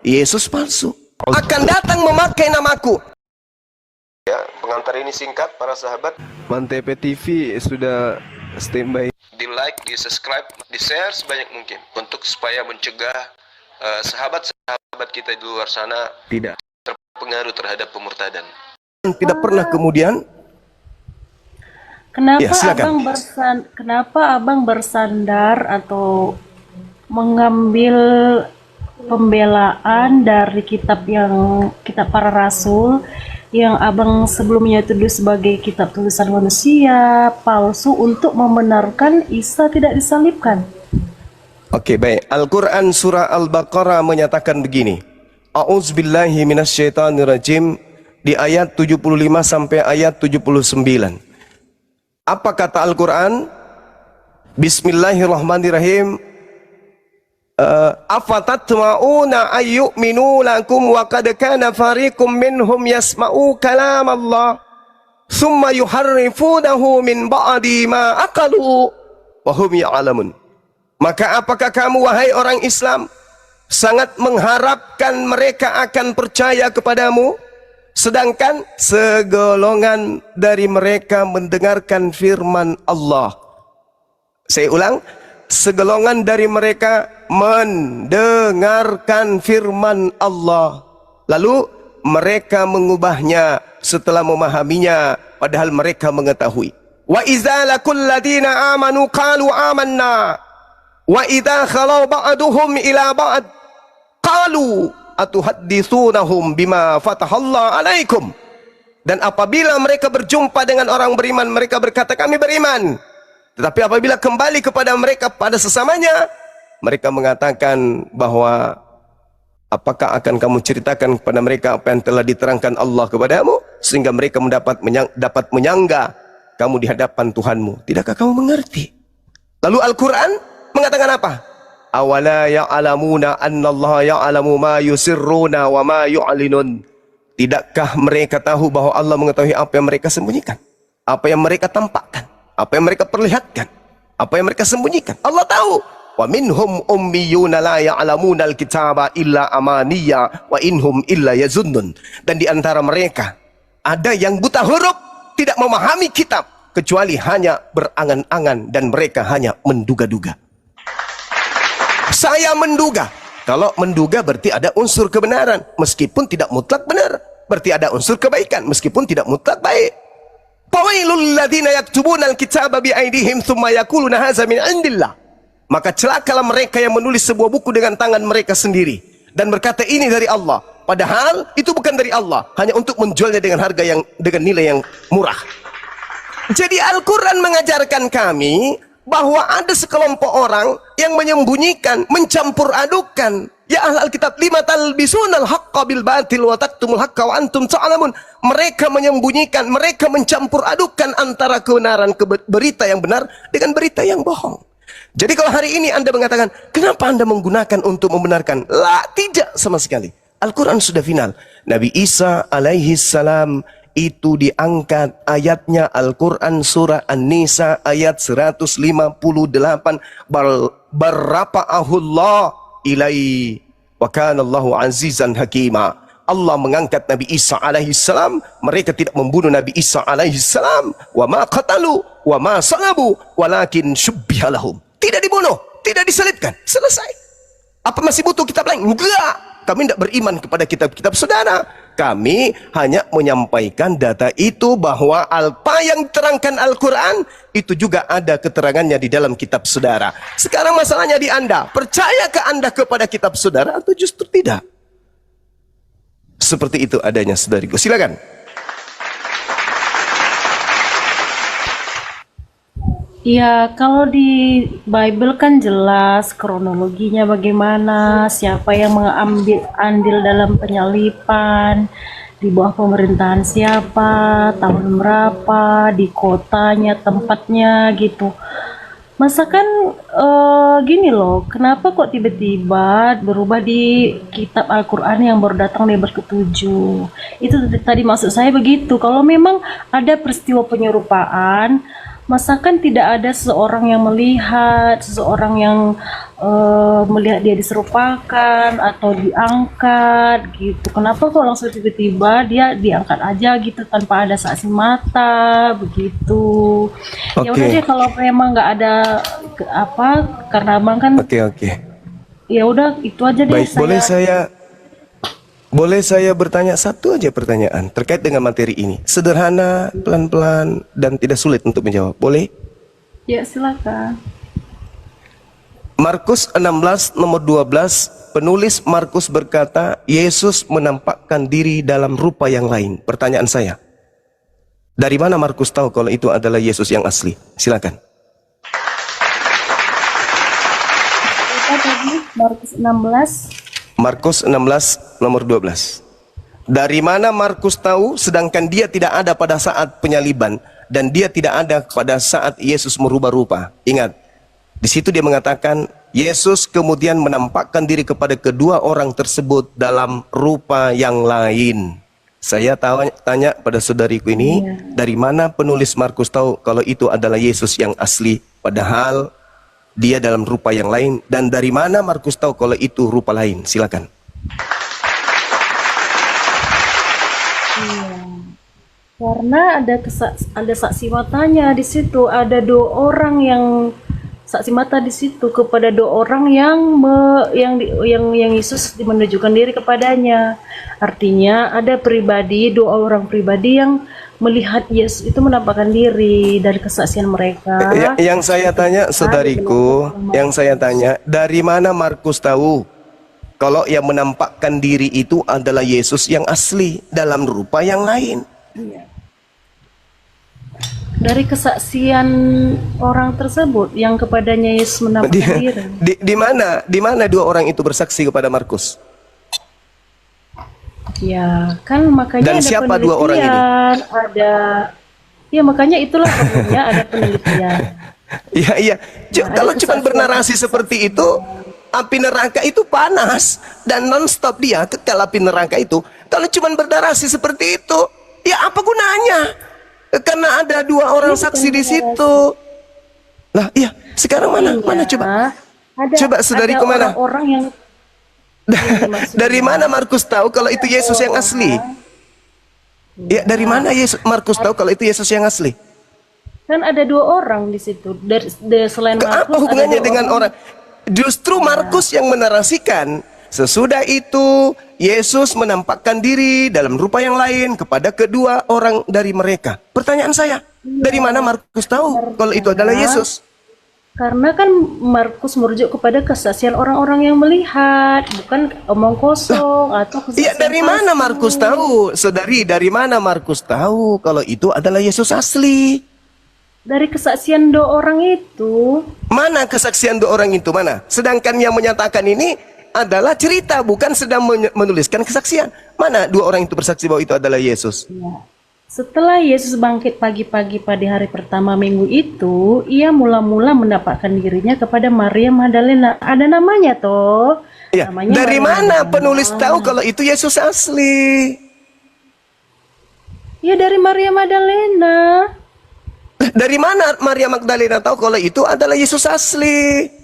Yesus palsu akan datang memakai namaku. Ya, pengantar ini singkat para sahabat. Mantep TV sudah standby. Di like, di subscribe, di share sebanyak mungkin untuk supaya mencegah sahabat-sahabat kita di luar sana tidak terpengaruh terhadap pemurtadan. Tidak pernah kemudian. Kenapa ya, kenapa abang bersandar atau mengambil pembelaan dari kitab para rasul yang abang sebelumnya tuduh sebagai kitab tulisan manusia palsu untuk membenarkan Isa tidak disalibkan? Oke, baik. Al-Quran surah Al-Baqarah menyatakan begini. A'udzubillahi minasyaitonirrajim di ayat 75 sampai ayat 79. Apa kata Al-Quran? Bismillahirrahmanirrahim. Afatatma'una ayyu'minu lakum wa qad kana fariqum minhum yasma'u kalam Allah thumma yuharrifunahu min ba'di ma aqalu wa hum ya'lamun. Maka apakah kamu wahai orang Islam sangat mengharapkan mereka akan percaya kepadamu, sedangkan segolongan dari mereka mendengarkan firman Allah. Saya ulang, segolongan dari mereka mendengarkan firman Allah, lalu mereka mengubahnya setelah memahaminya, padahal mereka mengetahui. Wa idza laqul ladina amanu qalu amanna wa idza khalau ba'duhum ila ba'd qalu atuhadditsunahum bima fatahallahu alaikum. Dan apabila mereka berjumpa dengan orang beriman, mereka berkata kami beriman. Tetapi apabila kembali kepada mereka pada sesamanya, mereka mengatakan bahwa apakah akan kamu ceritakan kepada mereka apa yang telah diterangkan Allah kepadamu, sehingga mereka dapat menyangga kamu di hadapan Tuhanmu. Tidakkah kamu mengerti? Lalu Al-Quran mengatakan apa? Awala ya'lamuna annallaha ya'lamu ma yusirruna wa ma yu'linun. Tidakkah mereka tahu bahwa Allah mengetahui apa yang mereka sembunyikan, apa yang mereka tampakkan, apa yang mereka perlihatkan, apa yang mereka sembunyikan? Allah tahu. Wa minhum ummiyuna la ya'lamuna al-kitaba illa amaniya wa inhum illa yazunnun. Dan di antara mereka ada yang buta huruf, tidak memahami kitab kecuali hanya berangan-angan, dan mereka hanya menduga-duga. Saya menduga. Kalau menduga berarti ada unsur kebenaran, meskipun tidak mutlak benar. Berarti ada unsur kebaikan, meskipun tidak mutlak baik. Fawailul ladzina yaktubuna al-kitaba bi aydihim tsumma yaquluna hadza min indillah. Maka celakalah mereka yang menulis sebuah buku dengan tangan mereka sendiri dan berkata ini dari Allah, padahal itu bukan dari Allah, hanya untuk menjualnya dengan nilai yang murah. Jadi Al-Quran mengajarkan kami bahwa ada sekelompok orang yang menyembunyikan, mencampur adukan. Ya ahlal kitab, lima talbisunal haqqa bil batil wa taktumul haqqa wa antum ta'lamun. Mereka menyembunyikan, mereka mencampur adukan antara kebenaran berita yang benar dengan berita yang bohong. Jadi kalau hari ini Anda mengatakan, kenapa Anda menggunakan untuk membenarkan? Tidak sama sekali. Al-Quran sudah final. Nabi Isa alaihi salam itu diangkat, ayatnya Al-Quran surah An-Nisa ayat 158. Barrafa'ahullah ilai wa kanallahu azizan hakima. Allah mengangkat Nabi Isa alaihi salam, mereka tidak membunuh Nabi Isa alaihi salam. Wa ma qatalu wa ma salabu walakin syubbiha lahum. Tidak dibunuh, tidak disalibkan, selesai. Apa masih butuh kitab lain? Enggak. Kami tidak beriman kepada kitab-kitab saudara. Kami hanya menyampaikan data itu, bahwa apa yang diterangkan Al-Quran itu juga ada keterangannya di dalam kitab saudara. Sekarang masalahnya di Anda, percayakah Anda kepada kitab saudara atau justru tidak? Seperti itu adanya, saudariku. Silakan. Ya, kalau di Bible kan jelas kronologinya bagaimana, siapa yang mengambil andil dalam penyalipan, di bawah pemerintahan siapa, tahun berapa, di kotanya, tempatnya gitu. Masa kan gini loh, kenapa kok tiba-tiba berubah di kitab Al-Quran yang baru datang di abad ke-7? Itu tadi maksud saya begitu. Kalau memang ada peristiwa penyerupaan, Masakan tidak ada seseorang yang melihat, seseorang yang melihat dia diserupakan atau diangkat gitu. Kenapa kok langsung tiba-tiba dia diangkat aja gitu tanpa ada saksi mata begitu? Ya udah Oke. deh kalau memang nggak ada apa, karena abang kan Oke. ya udah itu aja deh Baik, boleh saya bertanya satu aja pertanyaan terkait dengan materi ini. Sederhana, pelan-pelan, dan tidak sulit untuk menjawab. Boleh? Ya silakan. Markus 16 nomor 12, penulis Markus berkata, Yesus menampakkan diri dalam rupa yang lain. Pertanyaan saya, dari mana Markus tahu kalau itu adalah Yesus yang asli? Silakan. Apa tadi? Markus 16. Markus 16 nomor 12. Dari mana Markus tahu sedangkan dia tidak ada pada saat penyaliban dan dia tidak ada pada saat Yesus merubah rupa? Ingat, di situ dia mengatakan Yesus kemudian menampakkan diri kepada kedua orang tersebut dalam rupa yang lain. Saya tanya pada saudariku ini, dari mana penulis Markus tahu kalau itu adalah Yesus yang asli padahal dia dalam rupa yang lain, dan dari mana Markus tahu kalau itu rupa lain? Silakan. Iya. Karena ada saksi matanya di situ, ada 2 orang yang saksi mata di situ kepada 2 orang yang Yesus menunjukkan diri kepadanya. Artinya ada 2 orang pribadi yang melihat Yesus itu menampakkan diri dari kesaksian mereka. Yang saya tanya saudariku, yang saya tanya, dari mana Markus tahu kalau yang menampakkan diri itu adalah Yesus yang asli dalam rupa yang lain? Dari kesaksian orang tersebut yang kepadanya Yesus menampakkan diri. Di mana 2 orang itu bersaksi kepada Markus? Ya, kan makanya Dan ada siapa 2 orang ini? Ada, ya makanya itulah perlunya ada penelitian. Iya. Kalau cuma bernarasi seperti itu, api neraka itu panas dan non-stop dia kekal api neraka itu. Kalau cuma bernarasi seperti itu, ya apa gunanya? Karena ada 2 orang saksi di situ. Lah, iya. Sekarang mana coba? Coba saudariku mana? Orang yang Dari mana Markus tahu kalau itu Yesus yang asli? Ya, dari mana Markus tahu kalau itu Yesus yang asli? Kan ada 2 orang di situ. Selain Apa Markus hubungannya ada 2 dengan orang? Justru Markus yang menarasikan. Sesudah itu Yesus menampakkan diri dalam rupa yang lain kepada kedua orang dari mereka. Pertanyaan saya, dari mana Markus tahu kalau itu adalah Yesus? Karena kan Markus merujuk kepada kesaksian orang-orang yang melihat, bukan omong kosong atau kesaksian. Iya, dari mana Markus tahu? Saudari, dari mana Markus tahu kalau itu adalah Yesus asli? Dari kesaksian 2 orang itu. Mana kesaksian 2 orang itu? Mana? Sedangkan yang menyatakan ini adalah cerita, bukan sedang menuliskan kesaksian. Mana 2 orang itu bersaksi bahwa itu adalah Yesus? Ya. Setelah Yesus bangkit pagi-pagi pada hari pertama minggu itu, ia mula-mula menampakkan dirinya kepada Maria Magdalena. Ada namanya toh. Ya. Namanya Dari Maria mana Magdalena. penulis tahu kalau itu Yesus asli? Ya dari Maria Magdalena. Dari mana Maria Magdalena tahu kalau itu adalah Yesus asli?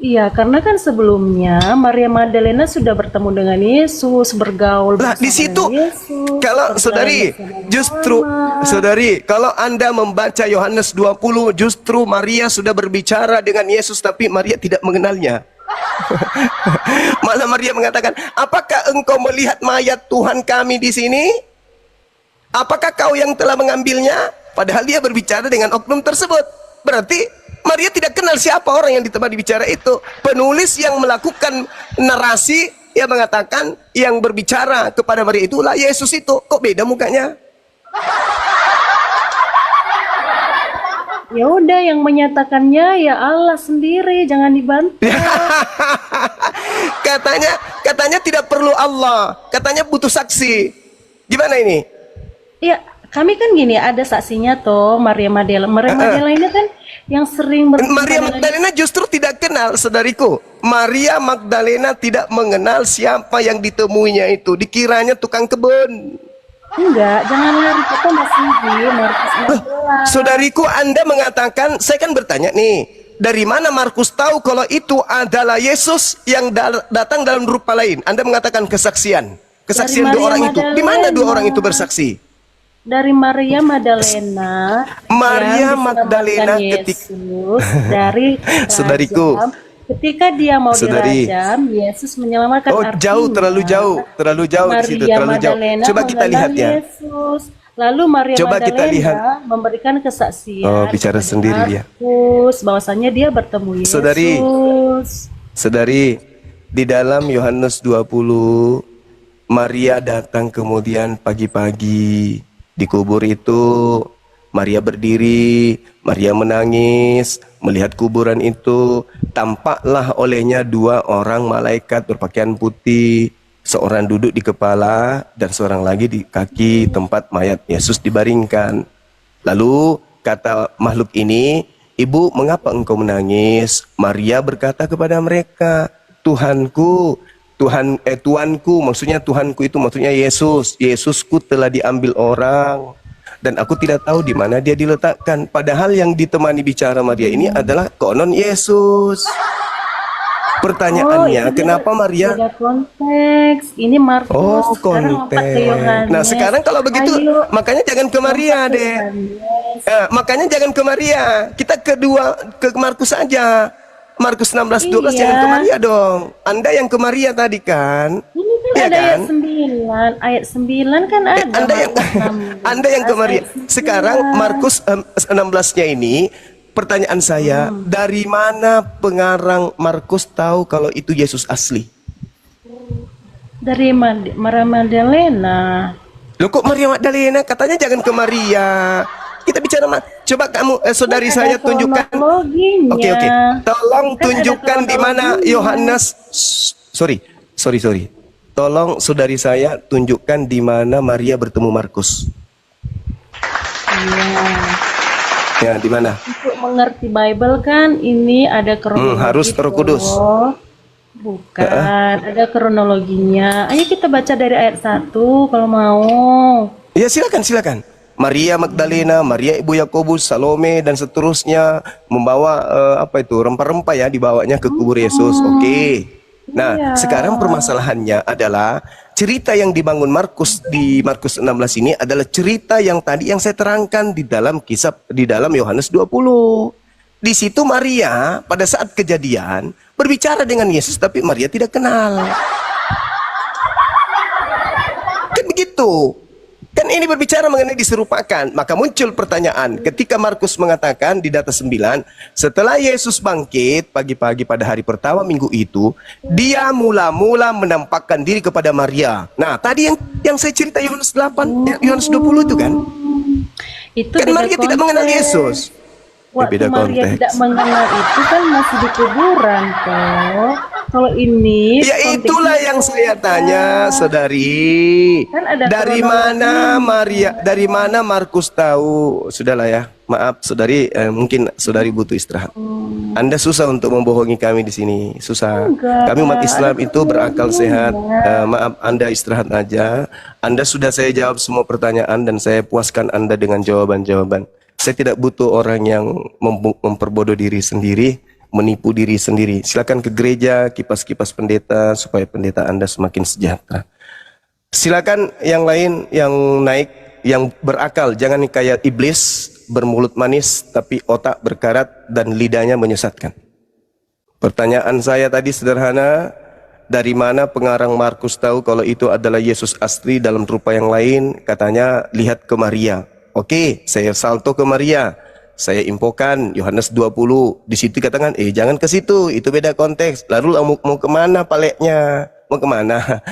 Iya, karena kan sebelumnya Maria Magdalena sudah bertemu dengan Yesus, bergaul Lah, bersama di situ dengan Yesus. kalau berjalan saudari, bersama justru Muhammad. saudari, kalau Anda membaca Yohanes 20, justru Maria sudah berbicara dengan Yesus tapi Maria tidak mengenalnya. Malah Maria mengatakan, "Apakah engkau melihat mayat Tuhan kami di sini? Apakah kau yang telah mengambilnya?" Padahal dia berbicara dengan oknum tersebut. Berarti Maria tidak kenal siapa orang yang di tempat dibicara itu. Penulis yang melakukan narasi yang mengatakan yang berbicara kepada Maria itulah Yesus itu. Kok beda mukanya? Ya udah, yang menyatakannya ya Allah sendiri, jangan dibantah. katanya tidak perlu Allah. Katanya butuh saksi. Gimana ini? Ya, kami kan gini, ada saksinya toh, Maria Magdalena. Maria Magdalena ini kan yang sering Maria Magdalena justru tidak kenal, saudariku. Maria Magdalena tidak mengenal siapa yang ditemuinya itu. Dikiranya tukang kebun. Enggak, jangan lari, kita masih di Markus 16. Saudariku, Anda mengatakan, saya kan bertanya nih, dari mana Markus tahu kalau itu adalah Yesus yang datang dalam rupa lain? Anda mengatakan kesaksian. Dari Kesaksian dua Maria orang itu. Di mana dua Magdalena. orang itu bersaksi? Dari Maria Magdalena Maria yang Magdalena diselamatkan ketika Yesus dari saudariku, rajam. Ketika dia mau saudari. dirajam, Yesus menyelamatkan. Oh, jauh, terlalu jauh di situ, Maria terlalu jauh. Magdalena Coba kita mengenal lihat ya. Yesus. Lalu Maria Coba kita lihat. Magdalena memberikan Oh, kesaksian bicara kepada sendiri dia. Markus bahwasanya dia bertemu Saudari, Yesus. saudari, di dalam Yohanes 20, Maria datang kemudian pagi-pagi di kubur itu. Maria berdiri, Maria menangis, melihat kuburan itu. Tampaklah olehnya dua orang malaikat berpakaian putih. Seorang duduk di kepala dan seorang lagi di kaki tempat mayat Yesus dibaringkan. Lalu kata makhluk ini, "Ibu, mengapa engkau menangis?" Maria berkata kepada mereka, "Tuhanku, Tuanku, maksudnya Tuhanku itu maksudnya Yesus. Yesusku telah diambil orang dan aku tidak tahu di mana dia diletakkan." Padahal yang ditemani bicara Maria ini adalah konon Yesus. Oh, itu Pertanyaannya, kenapa Maria? beda konteks. Ini Markus, Oh, sekarang lompat ke konteks. Nah, Yohanes. sekarang kalau begitu, Ayo, makanya jangan ke Maria, lompat ke deh. Yohanes. Makanya jangan ke Maria. Kita ke Markus saja. Markus 16:12 jangan ke Iya, Maria dong. Anda yang ke Maria tadi kan? ini kan Iya ada kan? ayat 9. Ayat 9 kan ada Anda yang Markus Anda yang ke 16 Maria. ayat Sekarang 9. Markus 16-nya ini, pertanyaan saya, dari mana pengarang Markus tahu kalau itu Yesus asli? Dari Maria Magdalena. Loh, kok Maria Magdalena? Katanya jangan ke Maria. Kita bicara, coba kamu, saudari Kan ada saya tunjukkan. Oke, kronologinya. oke. Tolong Kan ada tunjukkan di mana kronologinya. Yohanes. Sorry. Tolong saudari saya tunjukkan di mana Maria bertemu Markus. Iya. Ya, di mana? Untuk mengerti Bible kan ini ada kronologi Harus Roh Kudus. toh. Bukan, ada kronologinya. Ayo kita baca dari ayat 1 kalau mau. Ya, silakan. Maria Magdalena, Maria ibu Yakobus, Salome dan seterusnya membawa rempah-rempah ya, dibawanya ke kubur Yesus. Oke. Nah, Iya. sekarang permasalahannya adalah cerita yang dibangun Markus di Markus 16 ini adalah cerita yang tadi yang saya terangkan di dalam Yohanes 20. Di situ Maria pada saat kejadian berbicara dengan Yesus tapi Maria tidak kenal. Kan begitu. Kan ini berbicara mengenai diserupakan. Maka muncul pertanyaan ketika Markus mengatakan di data 9, setelah Yesus bangkit pagi-pagi pada hari pertama minggu itu, dia mula-mula menampakkan diri kepada Maria. Nah, tadi yang saya cerita Yohanes 8, Yohanes 20 itu kan. Itu Kan beda Maria tidak mengenal konteks. Yesus. Waktu Beda Maria konteks. tidak mengenal itu kan masih di kuburan toh. Kalau ini Ya itulah yang saya tanya, saudari. kan ada Dari mana Markus tahu? Sudahlah ya. Maaf, saudari, mungkin saudari butuh istirahat. Anda susah untuk membohongi kami di sini, susah. Enggak, Kami umat Islam ada itu berakal sehat. Maaf, Anda istirahat aja. Anda sudah saya jawab semua pertanyaan dan saya puaskan Anda dengan jawaban-jawaban. Saya tidak butuh orang yang memperbodoh diri sendiri, menipu diri sendiri. Silakan ke gereja, kipas-kipas pendeta supaya pendeta Anda semakin sejahtera. Silakan yang lain yang naik, yang berakal, jangan kayak iblis, bermulut manis tapi otak berkarat dan lidahnya menyesatkan. Pertanyaan saya tadi sederhana, dari mana pengarang Markus tahu kalau itu adalah Yesus asli dalam rupa yang lain? Katanya lihat ke Maria. Oke, saya salto ke Maria. Saya infokan Yohanes 20. Di situ katakan, jangan ke situ, itu beda konteks. Lalu mau kemana paleknya? Mau kemana?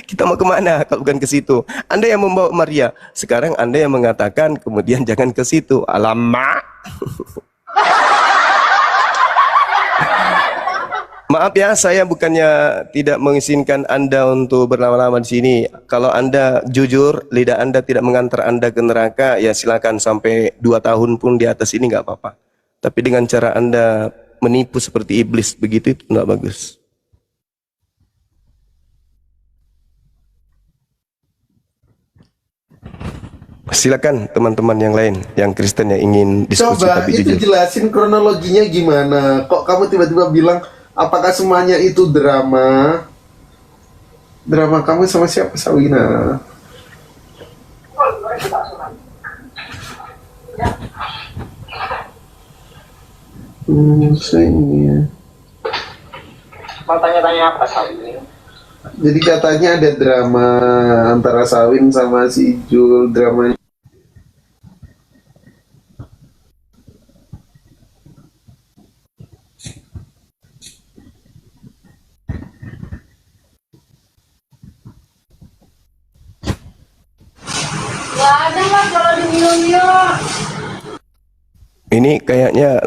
Kita mau kemana kalau bukan ke situ? Anda yang membawa Maria. Sekarang Anda yang mengatakan kemudian jangan ke situ. Alamak. Maaf ya, saya bukannya tidak mengizinkan Anda untuk berlama-lama di sini. Kalau Anda jujur, lidah Anda tidak mengantar Anda ke neraka, ya silakan sampai 2 tahun pun di atas ini nggak apa-apa. Tapi dengan cara Anda menipu seperti iblis begitu, itu nggak bagus. Silakan teman-teman yang lain, yang Kristen yang ingin diskusi Coba tapi itu jujur. jelasin kronologinya gimana. Kok kamu tiba-tiba bilang apakah semuanya itu drama? Drama kamu sama siapa, Sawina? Saya. Mau tanya-tanya apa Sawi? Jadi katanya ada drama antara Sawin sama si Jul, drama. Ini kayaknya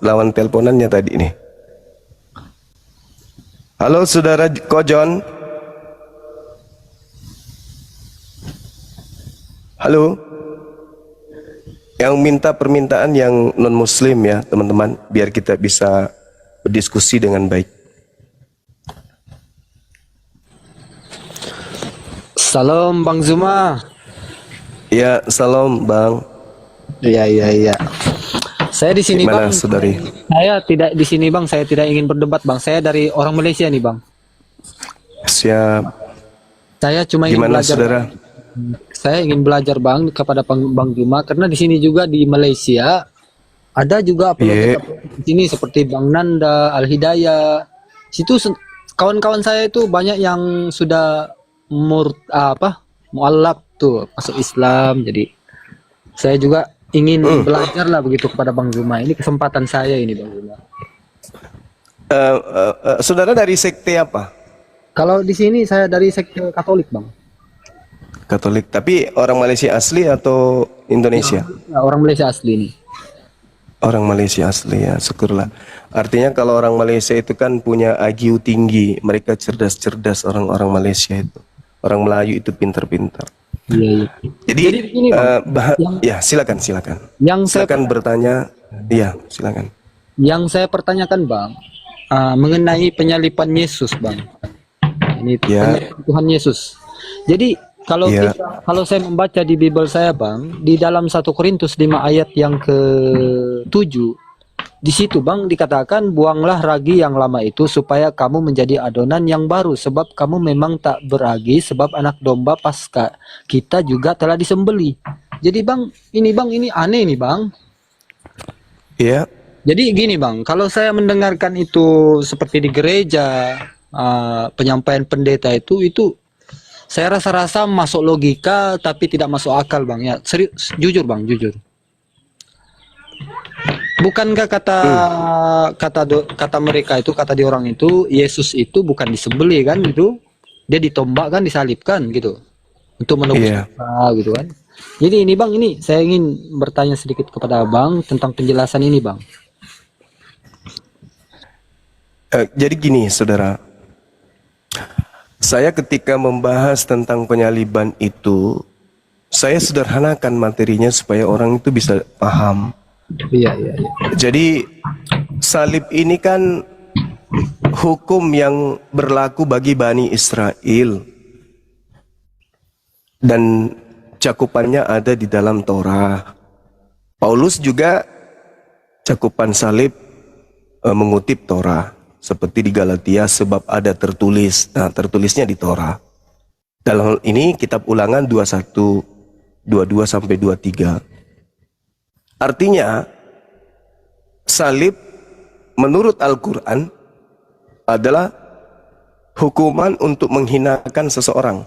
lawan teleponannya tadi nih. Halo saudara Kojon. Halo. Yang minta permintaan yang non muslim ya teman-teman, biar kita bisa berdiskusi dengan baik. Salam Bang Zuma. Ya, salam Bang. Iya. Saya di sini Gimana Bang. saudari? Saya tidak di sini Bang. Saya tidak ingin berdebat Bang. Saya dari orang Malaysia nih Bang. Siap. Saya cuma ingin Gimana belajar. saudara? Saya ingin belajar Bang kepada Bang Zuma karena di sini juga di Malaysia ada juga Iya. di sini seperti Bang Nanda, Al Hidayah. Situ kawan-kawan saya itu banyak yang sudah mualaf tuh masuk Islam. Jadi saya juga ingin belajar lah begitu kepada Bang Zuma. Ini kesempatan saya ini Bang Zuma. Saudara dari sekte apa? Kalau di sini saya dari sekte Katolik Bang. Katolik. Tapi orang Malaysia asli atau Indonesia? Ya, orang Malaysia asli nih. Orang Malaysia asli ya, syukurlah. Artinya kalau orang Malaysia itu kan punya IQ tinggi, mereka cerdas-cerdas orang-orang Malaysia itu. Orang Melayu itu pintar-pintar. Iya. Jadi, begini, Bang. ya silakan. Yang saya Silakan bertanya. Iya, silakan. Yang saya pertanyakan Bang, mengenai penyalipan Yesus Bang. Ini Ya. penyalipan Tuhan Yesus. Jadi kalau Ya. kalau saya membaca di Bible saya Bang, di dalam 1 Korintus 5 ayat yang ke-7, di situ Bang dikatakan buanglah ragi yang lama itu supaya kamu menjadi adonan yang baru sebab kamu memang tak beragi sebab anak domba Paskah kita juga telah disembeli. Jadi Bang, ini aneh nih Bang. Iya. Jadi gini Bang, kalau saya mendengarkan itu seperti di gereja, penyampaian pendeta itu saya rasa-rasa masuk logika tapi tidak masuk akal Bang ya. Serius, jujur Bang, jujur. Bukankah kata mereka itu, kata di orang itu, Yesus itu bukan disembelih kan gitu. Dia ditombakkan, disalibkan gitu. Untuk menebus Iya. dosa gitu kan. Jadi ini Bang, ini saya ingin bertanya sedikit kepada Abang tentang penjelasan ini Bang. Jadi gini, saudara. Saya ketika membahas tentang penyaliban itu, saya sederhanakan materinya supaya orang itu bisa paham. Iya. Jadi salib ini kan hukum yang berlaku bagi Bani Israel dan cakupannya ada di dalam Torah. Paulus juga cakupan salib mengutip Torah seperti di Galatia sebab ada tertulis. Nah, tertulisnya di Torah. Dalam hal ini kitab Ulangan 21 22 sampai 23. Artinya salib menurut Al-Qur'an adalah hukuman untuk menghinakan seseorang.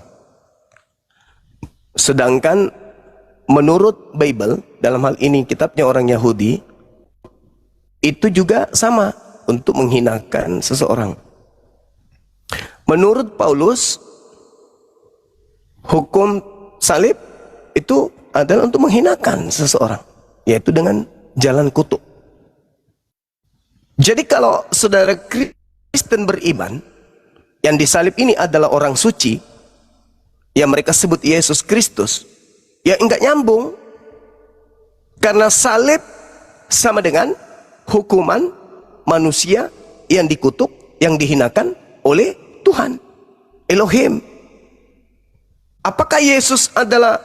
Sedangkan menurut Bible, dalam hal ini kitabnya orang Yahudi, itu juga sama untuk menghinakan seseorang. Menurut Paulus, hukum salib itu adalah untuk menghinakan seseorang, yaitu dengan jalan kutuk. Jadi kalau saudara Kristen beriman, yang disalib ini adalah orang suci, yang mereka sebut Yesus Kristus, ya enggak nyambung. Karena salib sama dengan hukuman manusia yang dikutuk, yang dihinakan oleh Tuhan, Elohim. Apakah Yesus adalah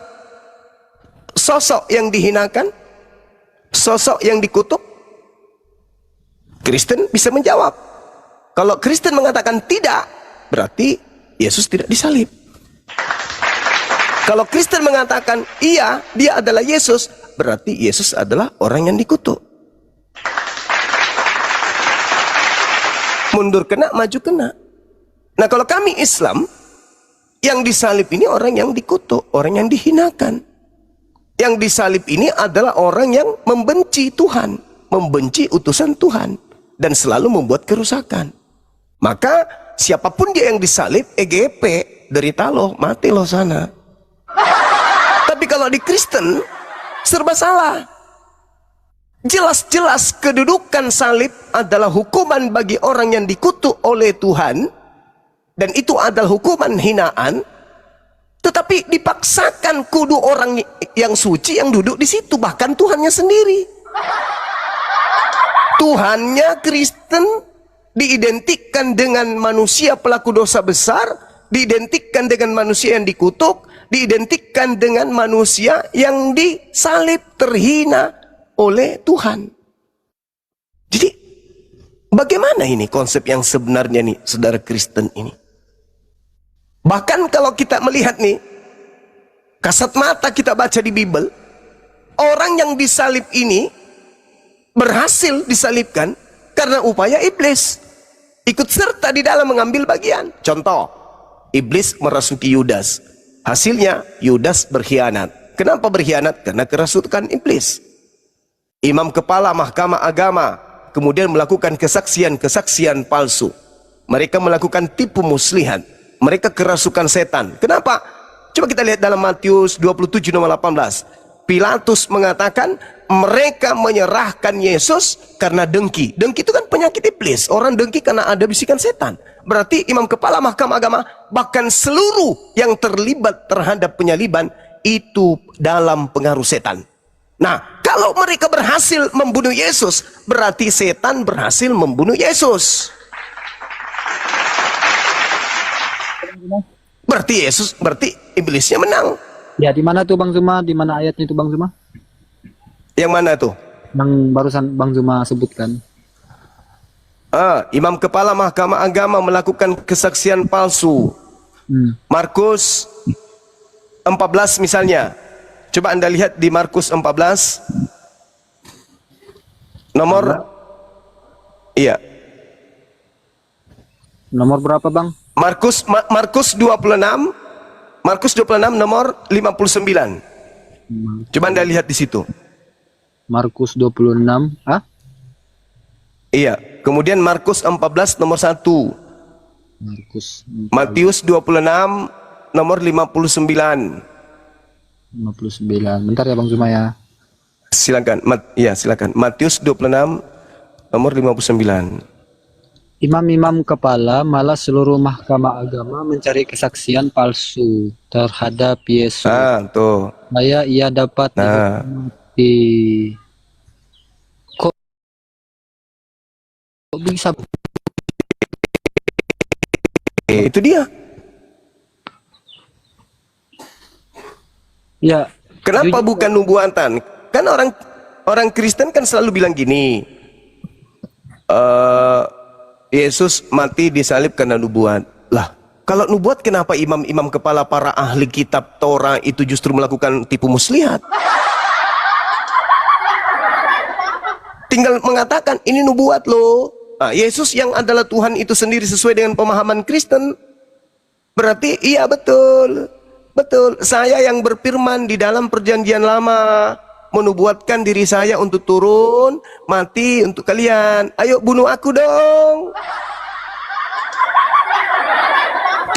sosok yang dihinakan, sosok yang dikutuk? Kristen bisa menjawab. Kalau Kristen mengatakan tidak, berarti Yesus tidak disalib. Kalau Kristen mengatakan iya, dia adalah Yesus, berarti Yesus adalah orang yang dikutuk. Mundur kena, maju kena. Nah, kalau kami Islam, yang disalib ini orang yang dikutuk, orang yang dihinakan. Yang disalib ini adalah orang yang membenci Tuhan, membenci utusan Tuhan, dan selalu membuat kerusakan. Maka siapapun dia yang disalib, EGP, derita loh, mati loh sana. Tapi kalau di Kristen, serba salah. Jelas-jelas kedudukan salib adalah hukuman bagi orang yang dikutuk oleh Tuhan, dan itu adalah hukuman hinaan. Tetapi dipaksakan kudu orang yang suci yang duduk di situ, bahkan Tuhannya sendiri. Tuhannya Kristen diidentikan dengan manusia pelaku dosa besar, diidentikan dengan manusia yang dikutuk, diidentikan dengan manusia yang disalib, terhina oleh Tuhan. Jadi bagaimana ini konsep yang sebenarnya nih, saudara Kristen ini? Bahkan kalau kita melihat nih, kasat mata kita baca di Bible, orang yang disalib ini berhasil disalibkan karena upaya iblis ikut serta di dalam mengambil bagian. Contoh, iblis merasuki Yudas, hasilnya Yudas berkhianat. Kenapa berkhianat? Karena kerasukan iblis. Imam kepala mahkamah agama kemudian melakukan kesaksian palsu. Mereka melakukan tipu muslihat, mereka kerasukan setan. Kenapa? Coba kita lihat dalam Matius 27 nomor 18. Pilatus mengatakan mereka menyerahkan Yesus karena dengki. Dengki itu kan penyakit iblis. Orang dengki karena ada bisikan setan. Berarti imam kepala mahkamah agama, bahkan seluruh yang terlibat terhadap penyaliban itu dalam pengaruh setan. Nah, kalau mereka berhasil membunuh Yesus, berarti setan berhasil membunuh Yesus. Berarti iblisnya menang. Ya, di mana tuh Bang Zuma? Di mana ayatnya itu Bang Zuma? Yang mana tuh? Yang barusan Bang Zuma sebutkan. Imam kepala mahkamah agama melakukan kesaksian palsu. Markus 14 misalnya. Coba Anda lihat di Markus 14. Nomor iya. Nomor berapa Bang? Markus 26. Markus 26 nomor 59. Coba Anda lihat di situ. Markus 26, Iya, kemudian Markus 14 nomor 1. Markus Matius 26 nomor 59. 59. Bentar ya Bang Zuma ya. Silakan. Silakan. Matius 26 nomor 59. Imam-imam kepala malah seluruh mahkamah agama mencari kesaksian palsu terhadap Yesus. Tuh. Supaya ia dapat dihukum mati. Kok bisa? Itu dia. Ya. Kenapa bukan nubuatan? Kan orang Kristen kan selalu bilang gini. Yesus mati disalib karena nubuat. Lah, kalau nubuat kenapa imam-imam kepala para ahli kitab Torah itu justru melakukan tipu muslihat? Tinggal mengatakan ini nubuat loh. Yesus yang adalah Tuhan itu sendiri sesuai dengan pemahaman Kristen. Berarti iya betul. Betul. Saya yang berfirman di dalam perjanjian lama menubuatkan diri saya untuk turun mati untuk kalian. Ayo bunuh aku dong.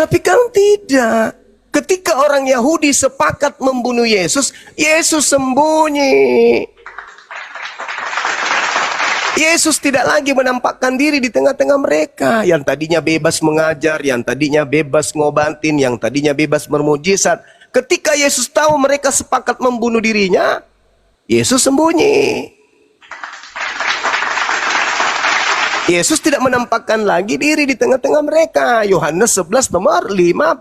Tapi kan tidak. Ketika orang Yahudi sepakat membunuh Yesus, Yesus sembunyi. Yesus tidak lagi menampakkan diri di tengah-tengah mereka. Yang tadinya bebas mengajar, yang tadinya bebas ngobatin, yang tadinya bebas bermujizat. Ketika Yesus tahu mereka sepakat membunuh dirinya, Yesus sembunyi. Yesus tidak menampakkan lagi diri di tengah-tengah mereka. Yohanes 11 nomor 54.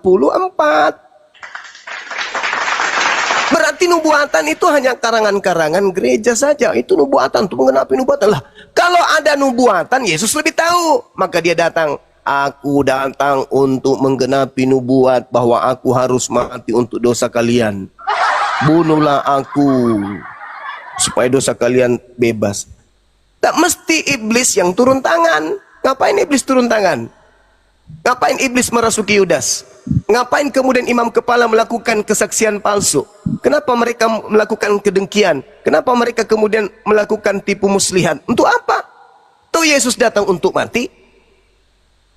Berarti berarti nubuatan itu hanya karangan-karangan gereja saja. Itu nubuatan, untuk menggenapi nubuatan. Lah, kalau ada nubuatan, Yesus lebih tahu. Maka dia datang. Aku datang untuk menggenapi nubuat bahwa aku harus mati untuk dosa kalian. Bunuhlah aku supaya dosa kalian bebas. Tak mesti iblis yang turun tangan. Ngapain iblis turun tangan? Ngapain iblis merasuki Yudas? Ngapain kemudian imam kepala melakukan kesaksian palsu? Kenapa mereka melakukan kedengkian? Kenapa mereka kemudian melakukan tipu muslihat? Untuk apa? Tuh Yesus datang untuk mati.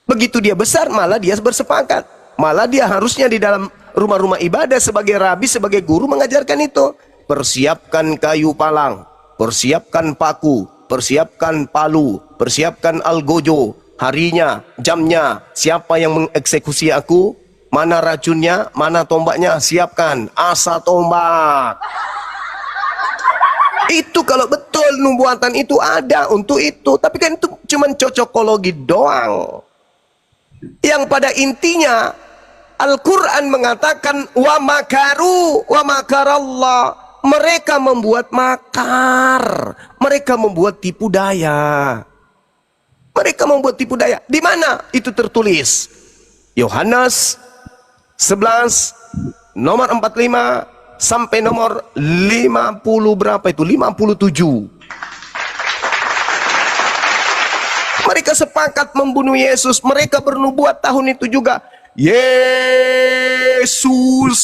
Begitu dia besar, malah dia bersepakat. Malah dia harusnya di dalam rumah-rumah ibadah sebagai rabi, sebagai guru mengajarkan itu. Persiapkan kayu palang, persiapkan paku, persiapkan palu, persiapkan algojo, harinya, jamnya, siapa yang mengeksekusi aku, mana racunnya, mana tombaknya, siapkan, asa tombak. Itu kalau betul nubuatan itu ada untuk itu, tapi kan itu cuma cocokologi doang. Yang pada intinya Al-Quran mengatakan wa makaru wa makarallah. Mereka membuat makar, mereka membuat tipu daya. Mereka membuat tipu daya. Di mana itu tertulis? Yohanes 11 nomor 45 sampai nomor 50 berapa itu? 57. Mereka sepakat membunuh Yesus. Mereka bernubuat tahun itu juga. Yesus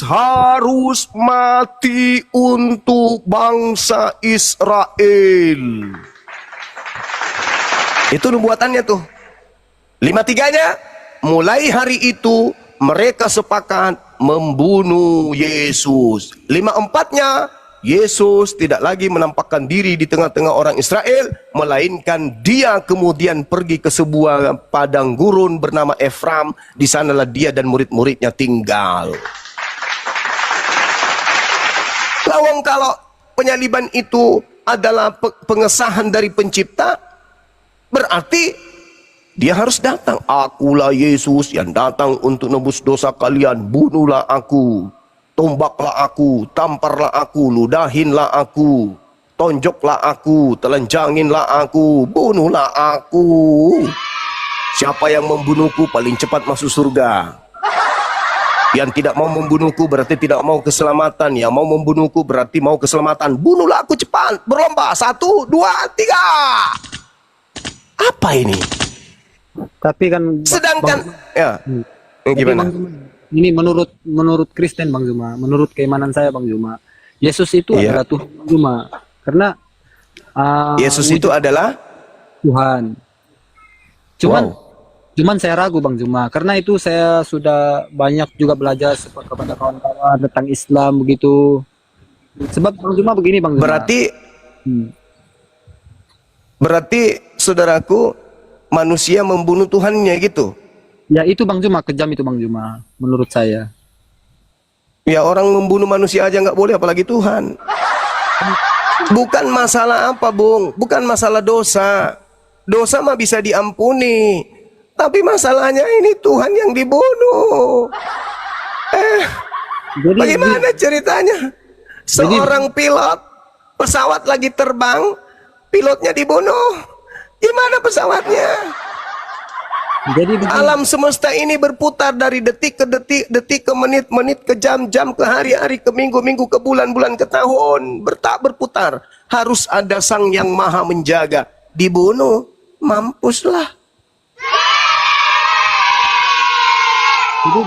harus mati untuk bangsa Israel. Itu nubuatannya tuh. 53-nya, mulai hari itu mereka sepakat membunuh Yesus. 54-nya, Yesus tidak lagi menampakkan diri di tengah-tengah orang Israel, melainkan dia kemudian pergi ke sebuah padang gurun bernama Efram. Di sanalah dia dan murid-muridnya tinggal. Lawang kalau penyaliban itu adalah pengesahan dari pencipta, berarti dia harus datang. Akulah Yesus yang datang untuk nebus dosa kalian. Bunuhlah aku, tombaklah aku, tamparlah aku, ludahinlah aku, tonjoklah aku, telanjanginlah aku, bunuhlah aku. Siapa yang membunuhku paling cepat masuk surga. Yang tidak mau membunuhku berarti tidak mau keselamatan. Yang mau membunuhku berarti mau keselamatan. Bunuhlah aku cepat, berlomba. 1, 2, 3. Apa ini? Tapi kan Sedangkan gimana? Ini menurut Kristen Bang Zuma, menurut keimanan saya Bang Zuma, Yesus itu adalah Tuhan Bang Zuma. Karena Yesus itu adalah Tuhan. Cuman saya ragu Bang Zuma, karena itu saya sudah banyak juga belajar kepada kawan-kawan tentang Islam begitu. Sebab Bang Zuma begini Bang Zuma. Berarti saudaraku, manusia membunuh Tuhannya gitu. Ya itu Bang Zuma, kejam itu Bang Zuma, menurut saya. Ya orang membunuh manusia aja nggak boleh, apalagi Tuhan. Bukan masalah apa, Bung? Bukan masalah dosa. Dosa mah bisa diampuni. Tapi masalahnya ini Tuhan yang dibunuh. Bagaimana ceritanya? Seorang pilot, pesawat lagi terbang, pilotnya dibunuh. Gimana pesawatnya? Jadi alam semesta ini berputar dari detik ke detik, detik ke menit, menit ke jam, jam ke hari, hari ke minggu, minggu ke bulan, bulan ke tahun. Berputar. Harus ada sang yang maha menjaga. Dibunuh, mampuslah.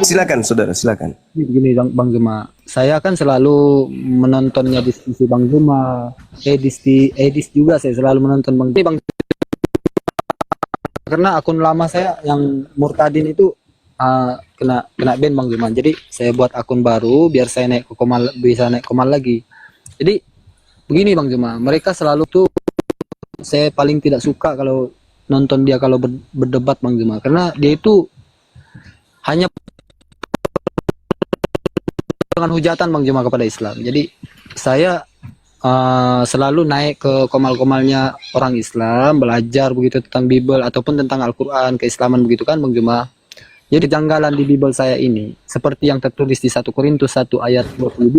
Silakan saudara, silakan. Begini Bang Zuma, saya kan selalu menontonnya diskusi Bang Zuma, edis juga saya selalu menonton Bang. Karena akun lama saya yang Murtadin itu kena ban Bang Zuma. Jadi saya buat akun baru biar saya naik ke Komal, bisa naik Komal lagi. Jadi begini Bang Zuma, mereka selalu tuh saya paling tidak suka kalau nonton dia kalau berdebat Bang Zuma, karena dia itu hanya dengan hujatan Bang Zuma kepada Islam. Jadi saya selalu naik ke komal-komalnya orang Islam, belajar begitu tentang Bible ataupun tentang Al-Quran, keislaman begitu kan Bang Zuma. Jadi kejanggalan di Bible saya ini, seperti yang tertulis di 1 Korintus 1 ayat 22,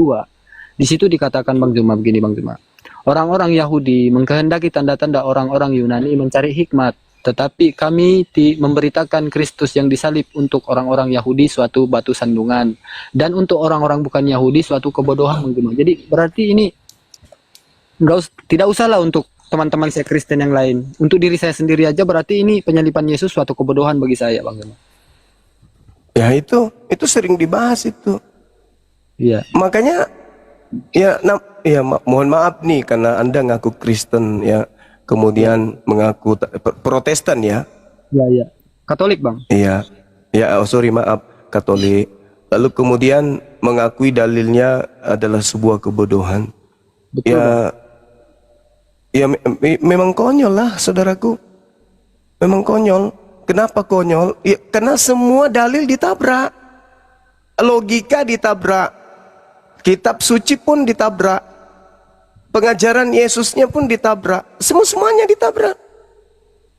Di situ dikatakan Bang Juma begini Bang Juma. Orang-orang Yahudi mengkehendaki tanda-tanda orang-orang Yunani mencari hikmat, tetapi kami memberitakan Kristus yang disalib untuk orang-orang Yahudi suatu batu sandungan, dan untuk orang-orang bukan Yahudi suatu kebodohan Bang Juma. Jadi berarti ini tidak usahlah untuk teman-teman saya Kristen yang lain. Untuk diri saya sendiri aja berarti ini penyaliban Yesus suatu kebodohan bagi saya Bang Juma. Ya itu sering dibahas itu. Iya. Makanya mohon maaf nih karena Anda ngaku Kristen ya, kemudian mengaku Protestan ya. Iya, iya. Katolik, Bang. Iya. Ya, sorry maaf, Katolik. Lalu kemudian mengakui dalilnya adalah sebuah kebodohan. Betul, Bang. Memang konyol lah, saudaraku. Memang konyol. Kenapa konyol? Ya, karena semua dalil ditabrak. Logika ditabrak. Kitab suci pun ditabrak. Pengajaran Yesusnya pun ditabrak. Semuanya ditabrak.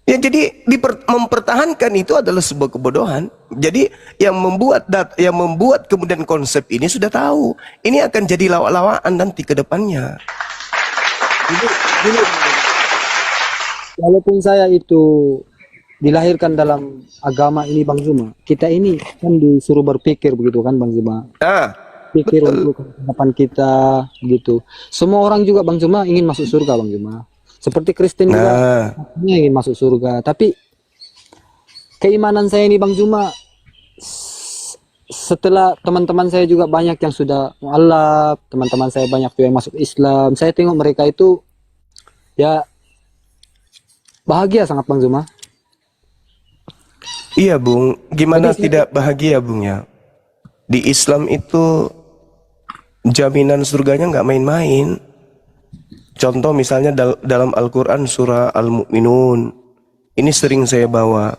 Ya, jadi mempertahankan itu adalah sebuah kebodohan. Jadi yang membuat kemudian konsep ini sudah tahu. Ini akan jadi lawak-lawakan nanti ke depannya. Gini, walaupun saya itu dilahirkan dalam agama ini Bang Zuma, kita ini kan disuruh berpikir begitu kan Bang Zuma. Pikir untuk harapan kita gitu. Semua orang juga Bang Zuma ingin masuk surga Bang Zuma. Seperti Kristen juga ingin masuk surga. Tapi keimanan saya ini Bang Zuma, setelah teman-teman saya juga banyak yang sudah mualaf, teman-teman saya banyak yang masuk Islam, saya tengok mereka itu ya bahagia sangat Bang Zuma. Iya Bung, gimana tidak bahagia Bung ya? Di Islam itu jaminan surganya nggak main-main. Contoh misalnya dalam Al-Quran surah Al-Mu'minun. Ini sering saya bawa.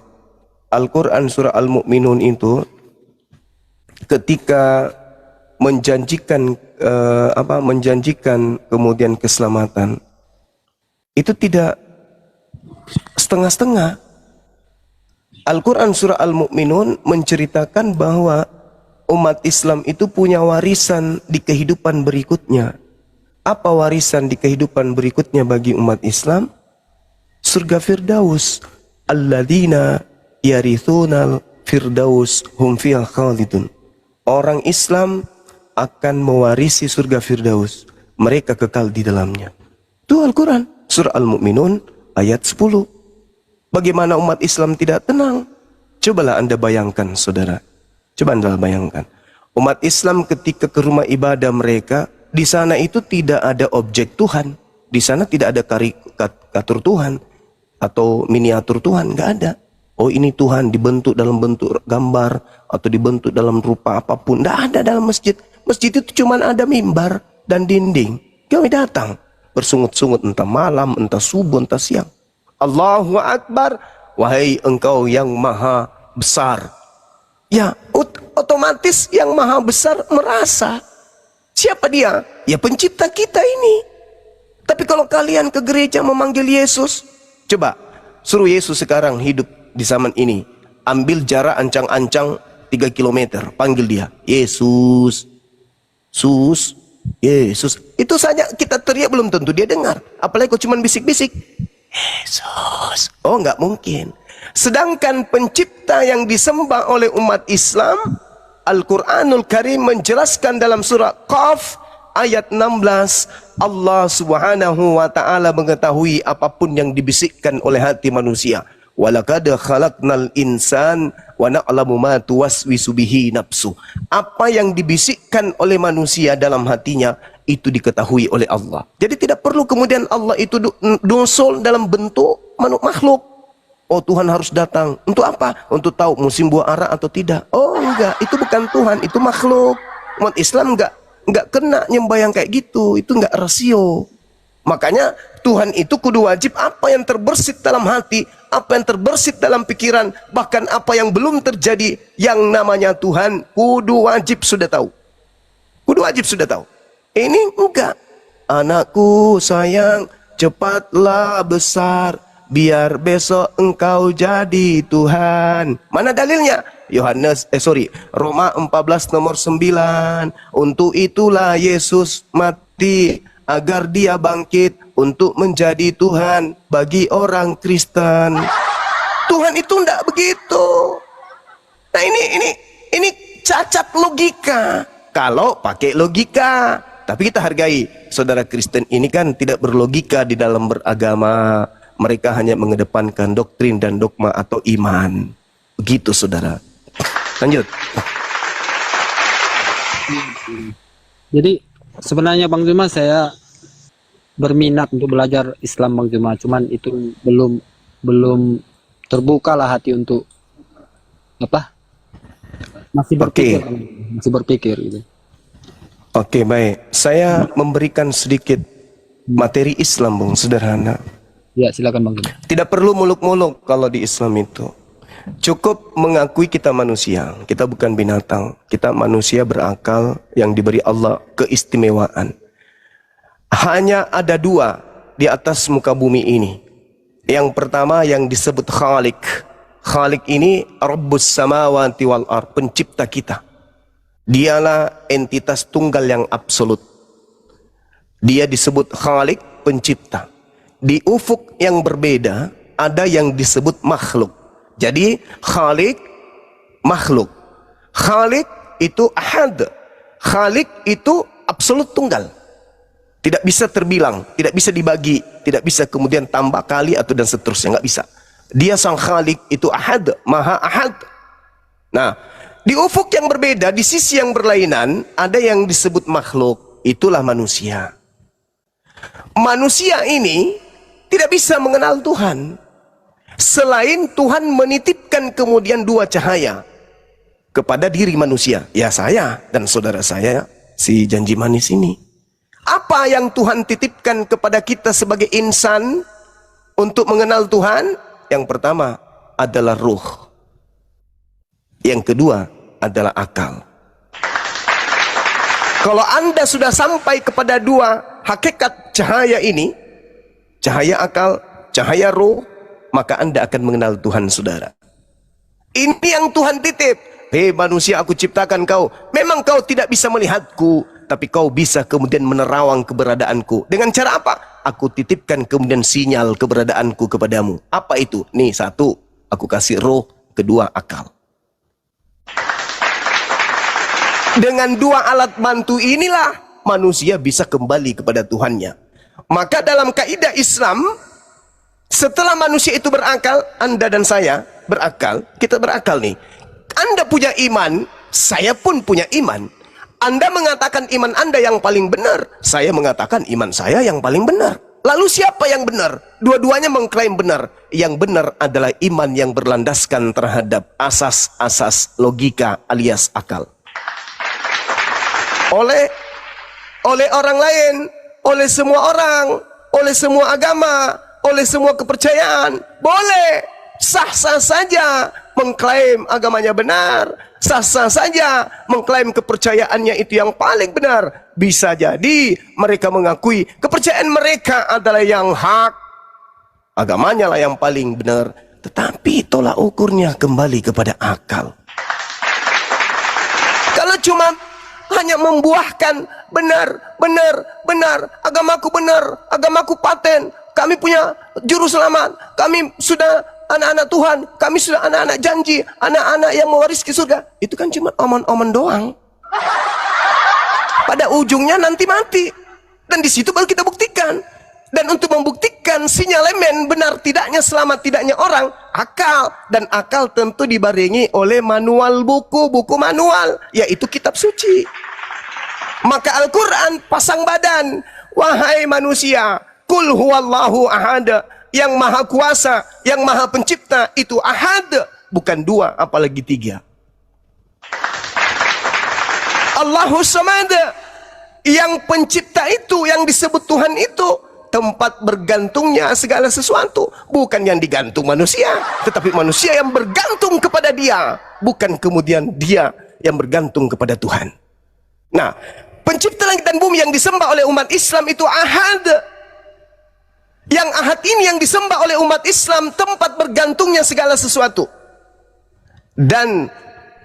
Al-Quran surah Al-Mu'minun itu ketika menjanjikan kemudian keselamatan, itu tidak setengah-setengah. Al-Quran surah Al-Mu'minun menceritakan bahwa umat Islam itu punya warisan di kehidupan berikutnya. Apa warisan di kehidupan berikutnya bagi umat Islam? Surga Firdaus. Alladzina yarithunal firdaus hum fiha khalidun. Orang Islam akan mewarisi surga Firdaus. Mereka kekal di dalamnya. Itu Al-Quran surah Al-Mu'minun ayat 10. Bagaimana umat Islam tidak tenang? Cobalah Anda bayangkan saudara. Coba Anda bayangkan. Umat Islam ketika ke rumah ibadah mereka, di sana itu tidak ada objek Tuhan. Di sana tidak ada karikatur Tuhan atau miniatur Tuhan, nggak ada. Oh ini Tuhan dibentuk dalam bentuk gambar atau dibentuk dalam rupa apapun. Nggak ada dalam masjid. Masjid itu cuma ada mimbar dan dinding. Kami datang bersungut-sungut entah malam, entah subuh, entah siang. Allahu Akbar, wahai engkau yang maha besar. Ya, otomatis yang maha besar merasa. Siapa dia? Ya pencipta kita ini. Tapi kalau kalian ke gereja memanggil Yesus, coba suruh Yesus sekarang hidup di zaman ini. Ambil jarak ancang-ancang 3 km, panggil dia. Yesus, Yesus. Itu saja kita teriak belum tentu dia dengar. Apalagi kau cuma bisik-bisik. Yesus. Oh, nggak mungkin. Sedangkan pencipta yang disembah oleh umat Islam, Al-Quranul Karim menjelaskan dalam surah Qaf ayat 16, Allah Subhanahu wa taala mengetahui apapun yang dibisikkan oleh hati manusia. Walaqad khalaqnal insan wa na'lamu ma tuwaswisu bihi nafsu. Apa yang dibisikkan oleh manusia dalam hatinya itu diketahui oleh Allah. Jadi tidak perlu kemudian Allah itu dosul dalam bentuk makhluk. Oh Tuhan harus datang. Untuk apa? Untuk tahu musim buah ara atau tidak. Oh enggak, itu bukan Tuhan, itu makhluk. Umat Islam enggak kena nyembah yang kayak gitu. Itu enggak rasio. Makanya Tuhan itu kudu wajib apa yang terbersit dalam hati, apa yang terbersit dalam pikiran, bahkan apa yang belum terjadi yang namanya Tuhan kudu wajib sudah tahu. Kudu wajib sudah tahu. Ini enggak. Anakku sayang, cepatlah besar, biar besok engkau jadi Tuhan. Mana dalilnya? Roma 14 nomor 9. Untuk itulah Yesus mati agar dia bangkit untuk menjadi Tuhan bagi orang Kristen. Tuhan itu enggak begitu. Nah, ini cacat logika. Kalau pakai logika, tapi kita hargai saudara Kristen ini kan tidak berlogika di dalam beragama. Mereka hanya mengedepankan doktrin dan dogma atau iman. Begitu saudara. Lanjut. Jadi sebenarnya Bang Juma, saya berminat untuk belajar Islam Bang Juma, cuman itu belum terbuka lah hati untuk apa? Masih berpikir, Bang. Masih berpikir gitu. Oke, baik. Saya memberikan sedikit materi Islam, Bung, sederhana. Ya, silakan Bang Juma. Tidak perlu muluk-muluk kalau di Islam itu. Cukup mengakui kita manusia, kita bukan binatang. Kita manusia berakal yang diberi Allah keistimewaan. Hanya ada dua di atas muka bumi ini. Yang pertama yang disebut Khalik. Khalik ini Rabbus samawati wal ard, pencipta kita. Dialah entitas tunggal yang absolut. Dia disebut Khalik, pencipta. Di ufuk yang berbeda ada yang disebut makhluk. Jadi Khalik, makhluk. Khalik itu ahad. Khalik itu absolut tunggal. Tidak bisa terbilang, tidak bisa dibagi, tidak bisa kemudian tambah kali atau dan seterusnya, nggak bisa. Dia sang Khalik itu ahad, maha ahad. Nah, di ufuk yang berbeda, di sisi yang berlainan, ada yang disebut makhluk. Itulah manusia. Manusia ini tidak bisa mengenal Tuhan selain Tuhan menitipkan kemudian dua cahaya kepada diri manusia. Ya, saya dan saudara saya, si janji manis ini. Apa yang Tuhan titipkan kepada kita sebagai insan untuk mengenal Tuhan? Yang pertama adalah ruh. Yang kedua adalah akal. Kalau Anda sudah sampai kepada dua hakikat cahaya ini, cahaya akal, cahaya ruh, maka Anda akan mengenal Tuhan, saudara. Ini yang Tuhan titip. Hei manusia, aku ciptakan kau. Memang kau tidak bisa melihatku, tapi kau bisa kemudian menerawang keberadaanku. Dengan cara apa? Aku titipkan kemudian sinyal keberadaanku kepadamu. Apa itu? Nih, satu, aku kasih roh. Kedua, akal. Dengan dua alat bantu inilah manusia bisa kembali kepada Tuhannya. Maka dalam kaidah Islam, setelah manusia itu berakal, Anda dan saya berakal, kita berakal nih. Anda punya iman, saya pun punya iman. Anda mengatakan iman Anda yang paling benar, saya mengatakan iman saya yang paling benar. Lalu siapa yang benar? Dua-duanya mengklaim benar. Yang benar adalah iman yang berlandaskan terhadap asas-asas logika alias akal. Oleh orang lain, oleh semua orang, oleh semua agama, oleh semua kepercayaan, boleh, sah-sah saja mengklaim agamanya benar, sah-sah saja mengklaim kepercayaannya itu yang paling benar. Bisa jadi mereka mengakui kepercayaan mereka adalah yang hak, agamanya lah yang paling benar, tetapi tolak ukurnya kembali kepada akal. Kalau cuma hanya membuahkan benar, agamaku paten, kami punya juru selamat, kami sudah anak-anak Tuhan, kami sudah anak-anak janji, anak-anak yang mewarisi surga. Itu kan cuma omong-omong doang. Pada ujungnya nanti mati. Dan di situ baru kita buktikan. Dan untuk membuktikan sinyalemen benar tidaknya, selamat tidaknya orang, akal. Dan akal tentu dibarengi oleh manual buku manual, yaitu kitab suci. Maka Al-Quran pasang badan. Wahai manusia, Kul huwallahu ahad, yang maha kuasa, yang maha pencipta itu ahad, bukan dua apalagi tiga. Allahu samad, yang pencipta itu, yang disebut Tuhan itu tempat bergantungnya segala sesuatu, bukan yang digantung manusia, tetapi manusia yang bergantung kepada dia, bukan kemudian dia yang bergantung kepada Tuhan. Nah, pencipta langit dan bumi yang disembah oleh umat Islam itu ahad. Yang ahad ini yang disembah oleh umat Islam tempat bergantungnya segala sesuatu. Dan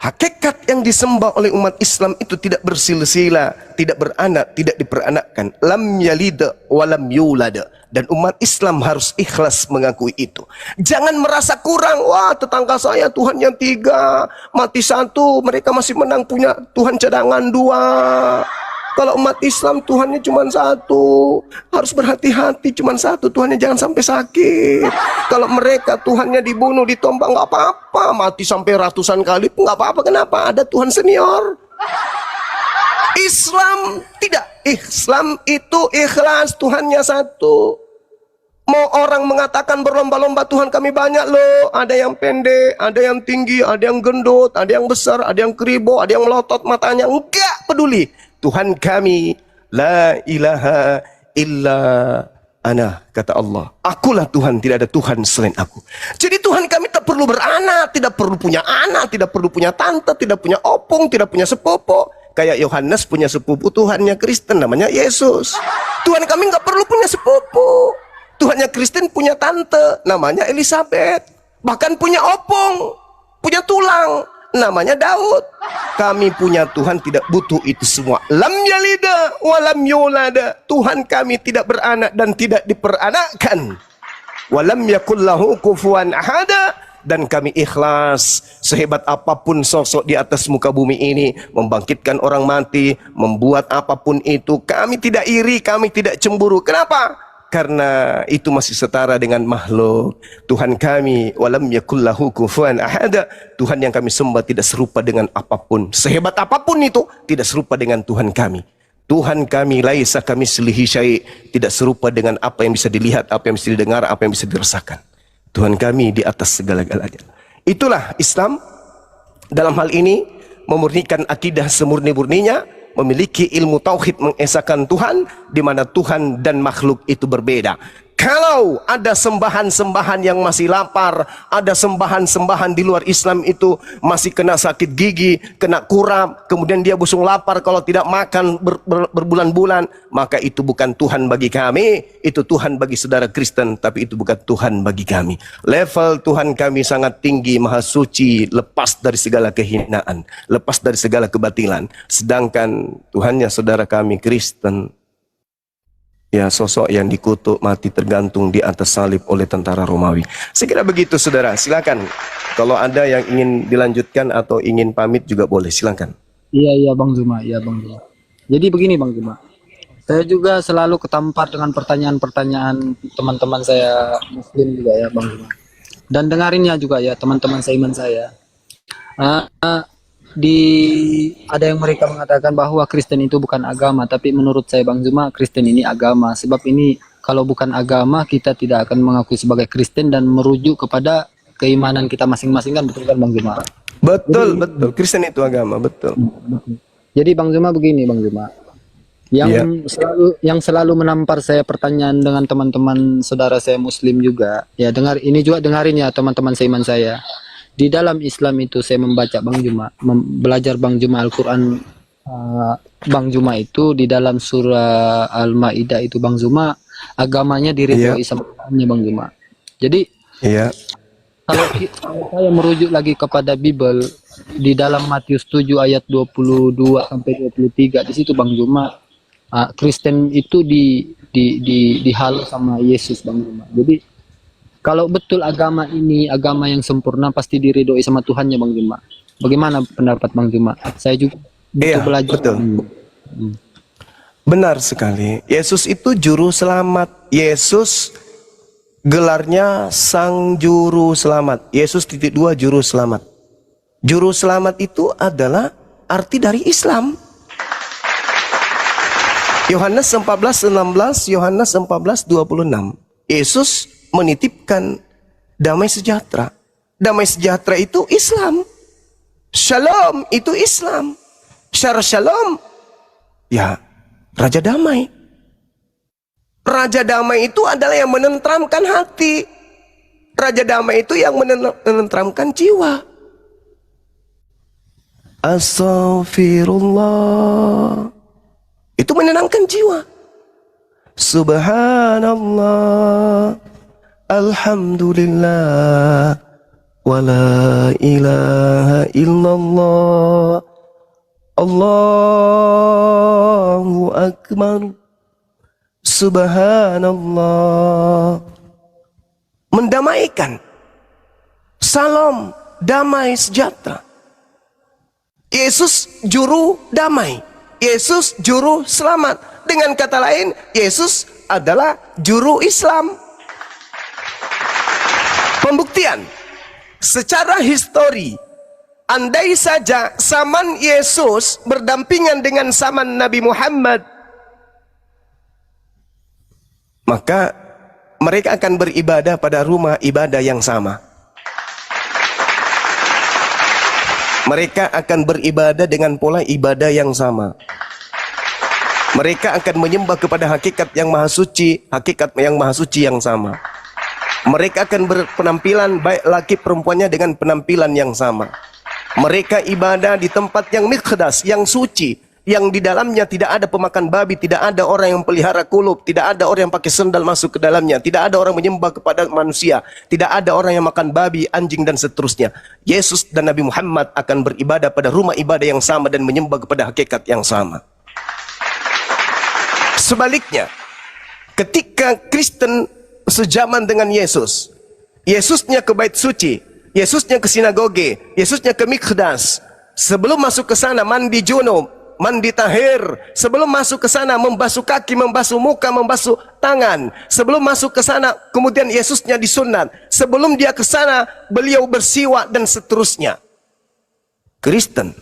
Hakikat yang disembah oleh umat Islam itu tidak bersilsilah, tidak beranak, tidak diperanakkan. Lam yalid wa lam yulad. Dan umat Islam harus ikhlas mengakui itu. Jangan merasa kurang. Wah, tetangga saya Tuhan yang 3, mati 1, mereka masih menang punya Tuhan cadangan 2. Kalau umat Islam Tuhannya cuma 1, harus berhati-hati, cuma 1, Tuhannya jangan sampai sakit. Kalau mereka Tuhannya dibunuh, ditombak, nggak apa-apa, mati sampai ratusan kali nggak apa-apa. Kenapa? Ada Tuhan senior. Islam tidak. Islam itu ikhlas, Tuhannya 1. Mau orang mengatakan berlomba-lomba Tuhan kami banyak loh, ada yang pendek, ada yang tinggi, ada yang gendut, ada yang besar, ada yang keribo, ada yang melotot matanya, enggak peduli. Tuhan kami, la ilaha illa ana, kata Allah. Akulah Tuhan, tidak ada Tuhan selain aku. Jadi Tuhan kami tak perlu beranak, tidak perlu punya anak, tidak perlu punya tante, tidak punya opung, tidak punya sepupu. Kayak Yohanes punya sepupu Tuhannya Kristen, namanya Yesus. Tuhan kami nggak perlu punya sepupu. Tuhannya Kristen punya tante, namanya Elizabeth. Bahkan punya opung, punya tulang, namanya Daud. Kami punya Tuhan tidak butuh itu semua. Lam yalida wa lam yulada. Tuhan kami tidak beranak dan tidak diperanakkan. Wa lam yakul lahu kufuwan ahada. Dan kami ikhlas sehebat apapun sosok di atas muka bumi ini, membangkitkan orang mati, membuat apapun itu, kami tidak iri, kami tidak cemburu. Kenapa? Karena itu masih setara dengan makhluk. Tuhan kami, walam yakullahu kufuwan ahada. Tuhan yang kami sembah tidak serupa dengan apapun. Sehebat apapun itu, tidak serupa dengan Tuhan kami. Tuhan kami, laisa kamitslihi syai', tidak serupa dengan apa yang bisa dilihat, apa yang bisa didengar, apa yang bisa dirasakan. Tuhan kami di atas segala-galanya. Itulah Islam. Dalam hal ini, memurnikan akidah semurni-murninya, memiliki ilmu tauhid mengesahkan Tuhan, di mana Tuhan dan makhluk itu berbeda. Kalau ada sembahan-sembahan yang masih lapar, ada sembahan-sembahan di luar Islam itu masih kena sakit gigi, kena kurap, kemudian dia busung lapar kalau tidak makan berbulan-bulan, maka itu bukan Tuhan bagi kami, itu Tuhan bagi saudara Kristen, tapi itu bukan Tuhan bagi kami. Level Tuhan kami sangat tinggi, maha suci, lepas dari segala kehinaan, lepas dari segala kebatilan. Sedangkan Tuhannya saudara kami Kristen, ya, sosok yang dikutuk mati tergantung di atas salib oleh tentara Romawi. Saya kira begitu saudara. Silakan. Kalau ada yang ingin dilanjutkan atau ingin pamit juga boleh. Silakan. Iya Bang Zuma, iya Bang Zuma. Jadi begini Bang Zuma. Saya juga selalu ketampar dengan pertanyaan-pertanyaan teman-teman saya Muslim juga ya Bang Zuma. Dan dengarinnya juga ya teman-teman seiman saya. Ada yang mereka mengatakan bahwa Kristen itu bukan agama, tapi menurut saya Bang Zuma, Kristen ini agama. Sebab ini kalau bukan agama, kita tidak akan mengakui sebagai Kristen dan merujuk kepada keimanan kita masing-masing, kan, betul kan Bang Zuma? Betul, betul. Kristen itu agama, betul. Jadi Bang Zuma begini Bang Zuma. Yang selalu menampar saya pertanyaan dengan teman-teman saudara saya Muslim juga. Ya, dengarin ya teman-teman seiman saya. Di dalam Islam itu saya membaca Bang Zuma, belajar Bang Zuma Al-Quran. Bang Zuma itu di dalam surah Al-Ma'idah itu Bang Zuma, agamanya diridhoi sama Tuhannya Bang Zuma. Jadi kalau saya merujuk lagi kepada Bible, di dalam Matius 7 ayat 22 sampai 23, di situ Bang Zuma, Kristen itu dihalu sama Yesus Bang Zuma. Jadi kalau betul agama ini agama yang sempurna, pasti diridhoi sama Tuhannya Bang Zuma. Bagaimana pendapat Bang Zuma? Saya juga belajar. Betul. Benar sekali. Yesus itu juru selamat. Yesus gelarnya Sang Juru Selamat. Yesus _2 juru selamat. Juru selamat itu adalah arti dari Islam. Yohanes 14:16, Yohanes 14:26. Yesus menitipkan damai sejahtera. Damai sejahtera itu Islam. Shalom itu Islam. Syar shalom, ya, Raja Damai. Raja Damai itu adalah yang menenteramkan hati. Raja Damai itu yang menenteramkan jiwa. Astaghfirullah, itu menenangkan jiwa. Subhanallah, alhamdulillah, wa la ilaha illallah. Allahu akbar. Subhanallah. Mendamaikan. Salam, damai, sejahtera. Yesus juru damai. Yesus juru selamat. Dengan kata lain, Yesus adalah juru Islam. Pembuktian. Secara histori, andai saja zaman Yesus berdampingan dengan zaman Nabi Muhammad, maka mereka akan beribadah pada rumah ibadah yang sama. Mereka akan beribadah dengan pola ibadah yang sama. Mereka akan menyembah kepada hakikat yang maha suci, hakikat yang maha suci yang sama. Mereka akan berpenampilan baik laki perempuannya dengan penampilan yang sama. Mereka ibadah di tempat yang miqdas, yang suci, yang di dalamnya tidak ada pemakan babi, tidak ada orang yang pelihara kulub, tidak ada orang yang pakai sendal masuk ke dalamnya, tidak ada orang menyembah kepada manusia, tidak ada orang yang makan babi, anjing dan seterusnya. Yesus dan Nabi Muhammad akan beribadah pada rumah ibadah yang sama dan menyembah kepada hakikat yang sama. Sebaliknya, ketika Kristen sejaman dengan Yesus, Yesusnya ke bait suci, Yesusnya ke sinagoge, Yesusnya ke miqdas, sebelum masuk ke sana mandi junub, mandi tahir, sebelum masuk ke sana membasuh kaki, membasuh muka, membasuh tangan, sebelum masuk ke sana kemudian Yesusnya disunat, sebelum dia ke sana beliau bersiwak dan seterusnya. Kristen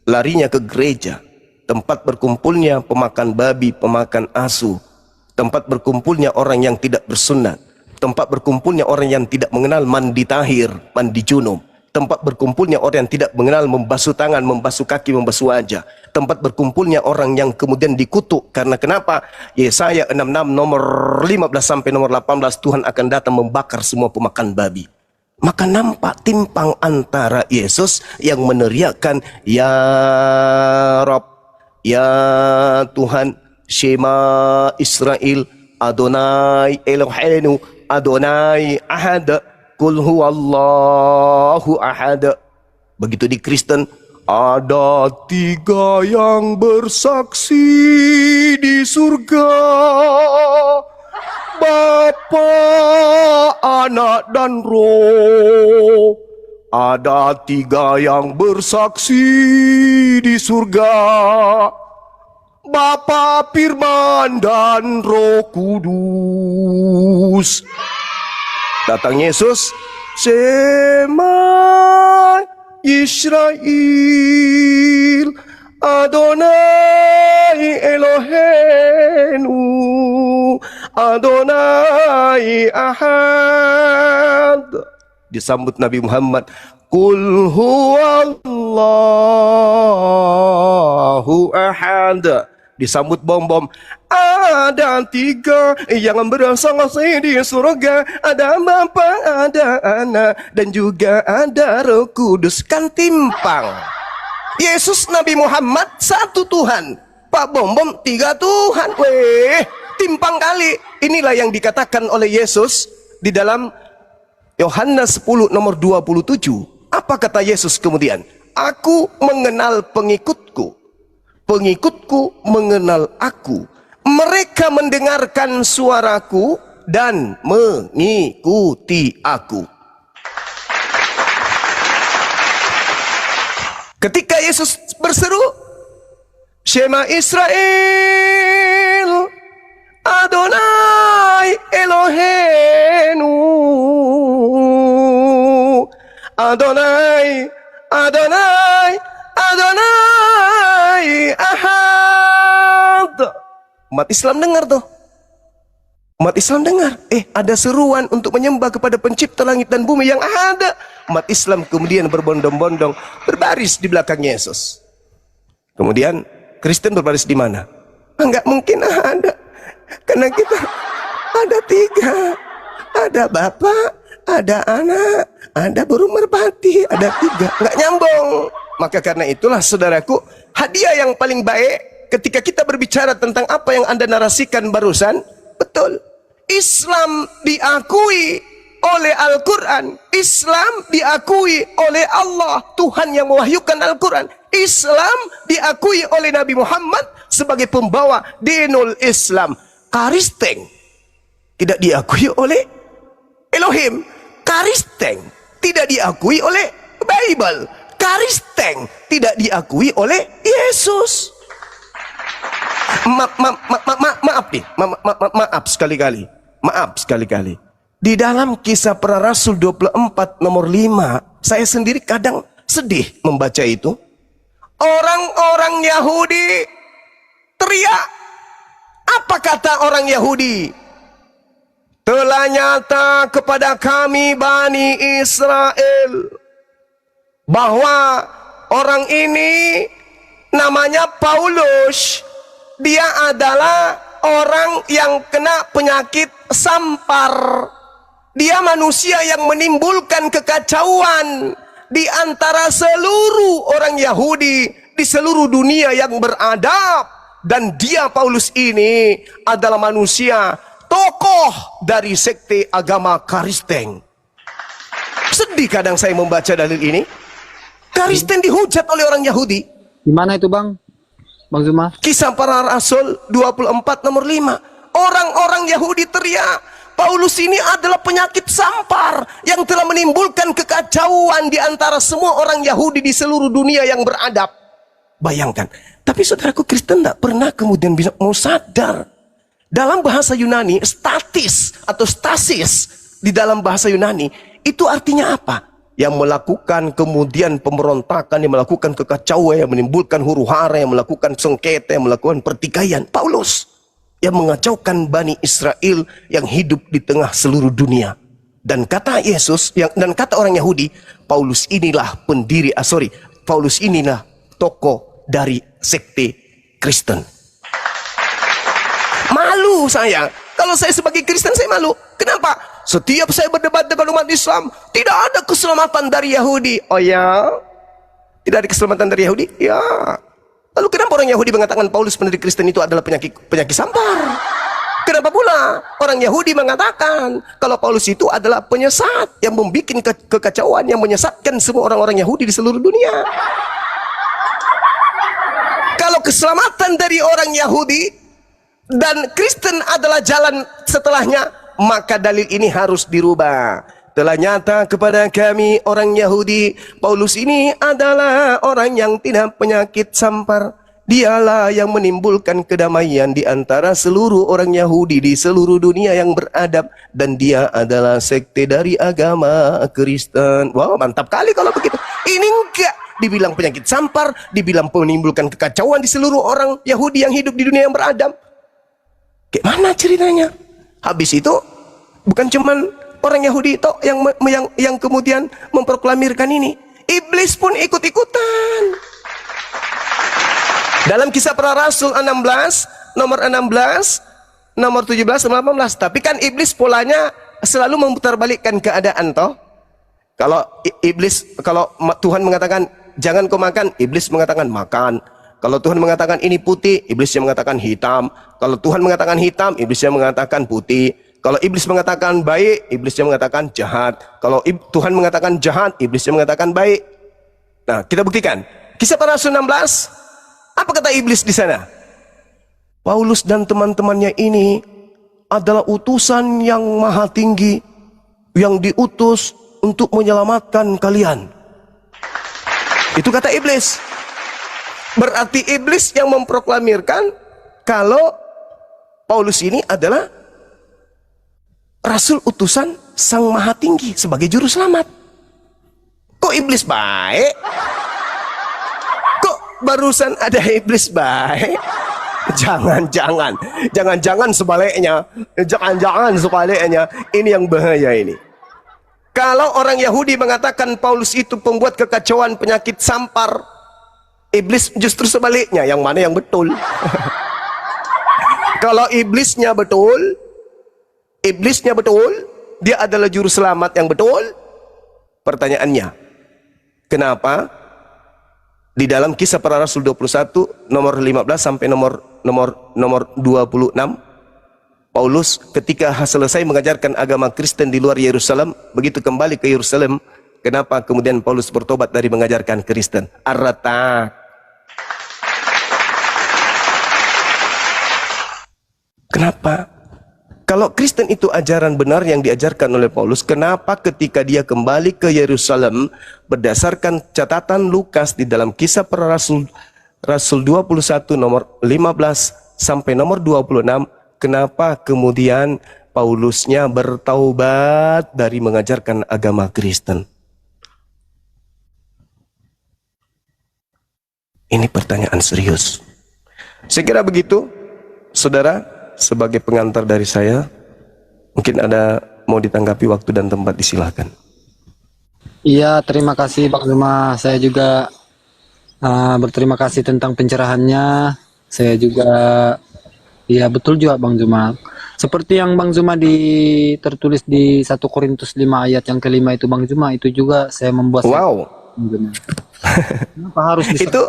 larinya ke gereja, tempat berkumpulnya pemakan babi, pemakan asu, tempat berkumpulnya orang yang tidak bersunat, tempat berkumpulnya orang yang tidak mengenal mandi tahir, mandi junub, tempat berkumpulnya orang yang tidak mengenal membasuh tangan, membasuh kaki, membasuh wajah, tempat berkumpulnya orang yang kemudian dikutuk. Karena kenapa? Yesaya 66 nomor 15 sampai nomor 18, Tuhan akan datang membakar semua pemakan babi. Maka nampak timpang antara Yesus yang meneriakkan ya Rabb, ya Tuhan, Shema Israel, Adonai Eloheinu, Adonai Ahad, Kul huwallahu ahad. Begitu di Kristen, ada 3 yang bersaksi di surga, Bapa, Anak, dan Roh. Ada 3 yang bersaksi di surga, Bapa, Firman, dan Roh Kudus. Datang Yesus, Shema Israel, Adonai Eloheinu, Adonai Ahad. Disambut Nabi Muhammad, Kul huwallahu ahad. Disambut bom-bom, ada 3 yang bersaksi di surga, ada Bapa, ada Anak, dan juga ada Roh Kudus. Kan timpang. Yesus Nabi Muhammad satu Tuhan, Pak Bom-bom 3 Tuhan. Weh, timpang kali. Inilah yang dikatakan oleh Yesus di dalam Yohanes 10 nomor 27. Apa kata Yesus kemudian? Aku mengenal pengikutku, pengikutku mengenal aku. Mereka mendengarkan suaraku dan mengikuti aku. Ketika Yesus berseru, Shema Israel, Adonai Eloheinu, Adonai, Adonai, Adonai Ahad. Umat Islam dengar tuh. Umat Islam dengar. Ada seruan untuk menyembah kepada pencipta langit dan bumi yang ada. Umat Islam kemudian berbondong-bondong berbaris di belakang Yesus. Kemudian Kristen berbaris di mana? Enggak mungkin ada. Karena kita ada 3. Ada Bapa, ada Anak, ada burung merpati, ada 3. Enggak nyambung. Maka karena itulah saudaraku, hadiah yang paling baik ketika kita berbicara tentang apa yang Anda narasikan barusan, betul. Islam diakui oleh Al-Quran. Islam diakui oleh Allah, Tuhan yang mewahyukan Al-Quran. Islam diakui oleh Nabi Muhammad sebagai pembawa dinul Islam. Kristen tidak diakui oleh Elohim. Kristen tidak diakui oleh Bible. Kristen tidak diakui oleh Yesus. Maaf sekali-kali. Maaf sekali-kali. Di dalam Kisah Para Rasul 24 nomor 5, saya sendiri kadang sedih membaca itu. Orang-orang Yahudi teriak. Apa kata orang Yahudi? Telah nyata kepada kami Bani Israel bahwa orang ini namanya Paulus. Dia adalah orang yang kena penyakit sampar. Dia manusia yang menimbulkan kekacauan di antara seluruh orang Yahudi di seluruh dunia yang beradab. Dan dia, Paulus ini, adalah manusia tokoh dari sekte agama Kristen. Sedih kadang saya membaca dalil ini. Kristen dihujat oleh orang Yahudi. Di mana itu Bang? Bang Zuma? Kisah Para Rasul 24 nomor 5. Orang-orang Yahudi teriak, Paulus ini adalah penyakit sampar yang telah menimbulkan kekacauan di antara semua orang Yahudi di seluruh dunia yang beradab. Bayangkan. Tapi saudaraku, Kristen tidak pernah kemudian bisa mau sadar. Dalam bahasa Yunani, statis atau stasis di dalam bahasa Yunani, itu artinya apa? Yang melakukan kemudian pemberontakan, yang melakukan kekacauan, yang menimbulkan huru-hara, yang melakukan sengketa, yang melakukan pertikaian. Paulus yang mengacaukan Bani Israel yang hidup di tengah seluruh dunia. Dan kata Yesus, dan kata orang Yahudi, Paulus inilah Paulus inilah tokoh dari sekte Kristen. Malu saya. Kalau saya sebagai Kristen, saya malu. Kenapa? Setiap saya berdebat dengan umat Islam, tidak ada keselamatan dari Yahudi. Oh ya? Tidak ada keselamatan dari Yahudi? Ya. Lalu kenapa orang Yahudi mengatakan Paulus pendiri Kristen itu adalah penyakit sampar? Kenapa pula orang Yahudi mengatakan kalau Paulus itu adalah penyesat yang membuat kekacauan, yang menyesatkan semua orang-orang Yahudi di seluruh dunia? Kalau keselamatan dari orang Yahudi dan Kristen adalah jalan setelahnya, maka dalil ini harus dirubah. Telah nyata kepada kami orang Yahudi, Paulus ini adalah orang yang tidak penyakit sampar. Dialah yang menimbulkan kedamaian di antara seluruh orang Yahudi di seluruh dunia yang beradab. Dan dia adalah sekte dari agama Kristen. Wow, mantap kali kalau begitu. Ini enggak dibilang penyakit sampar, dibilang menimbulkan kekacauan di seluruh orang Yahudi yang hidup di dunia yang beradab. Gimana ceritanya? Habis itu bukan cuman orang Yahudi itu yang kemudian memproklamirkan ini. Iblis pun ikut-ikutan. Dalam Kisah Para Rasul 16, nomor 16, nomor 17, nomor 18. Tapi kan iblis polanya selalu memutarbalikkan keadaan toh. Kalau Tuhan mengatakan jangan kau makan, iblis mengatakan makan. Kalau Tuhan mengatakan ini putih, iblisnya mengatakan hitam. Kalau Tuhan mengatakan hitam, iblisnya mengatakan putih. Kalau iblis mengatakan baik, iblisnya mengatakan jahat. Kalau Tuhan mengatakan jahat, iblisnya mengatakan baik. Nah, kita buktikan. Kisah Para Rasul 16, apa kata iblis di sana? Paulus dan teman-temannya ini adalah utusan yang maha tinggi yang diutus untuk menyelamatkan kalian. Itu kata iblis. Berarti iblis yang memproklamirkan kalau Paulus ini adalah rasul utusan sang maha tinggi sebagai juru selamat. Kok iblis baik? Kok barusan ada iblis baik? Jangan-jangan sebaliknya. Jangan-jangan sebaliknya. Ini yang bahaya ini. Kalau orang Yahudi mengatakan Paulus itu pembuat kekacauan, penyakit sampar, iblis justru sebaliknya. Yang mana yang betul? Kalau iblisnya betul, dia adalah juru selamat yang betul. Pertanyaannya, kenapa di dalam Kisah Para Rasul 21 nomor 15 sampai nomor 26 Paulus ketika selesai mengajarkan agama Kristen di luar Yerusalem, begitu kembali ke Yerusalem, kenapa kemudian Paulus bertobat dari mengajarkan Kristen? Ar-Ratak. Kenapa? Kalau Kristen itu ajaran benar yang diajarkan oleh Paulus, kenapa ketika dia kembali ke Yerusalem, berdasarkan catatan Lukas di dalam Kisah Para Rasul, Rasul 21 nomor 15 sampai nomor 26, kenapa kemudian Paulusnya bertaubat dari mengajarkan agama Kristen? Ini pertanyaan serius. Saya kira begitu, saudara. Sebagai pengantar dari saya, mungkin ada mau ditanggapi waktu dan tempat, disilahkan. Iya, terima kasih Bang Zuma. Saya juga berterima kasih tentang pencerahannya. Saya juga, ya betul juga Bang Zuma. Seperti yang Bang Zuma tertulis di 1 Korintus 5 ayat yang kelima itu Bang Zuma, itu juga saya membuat. Wow. Kenapa harus itu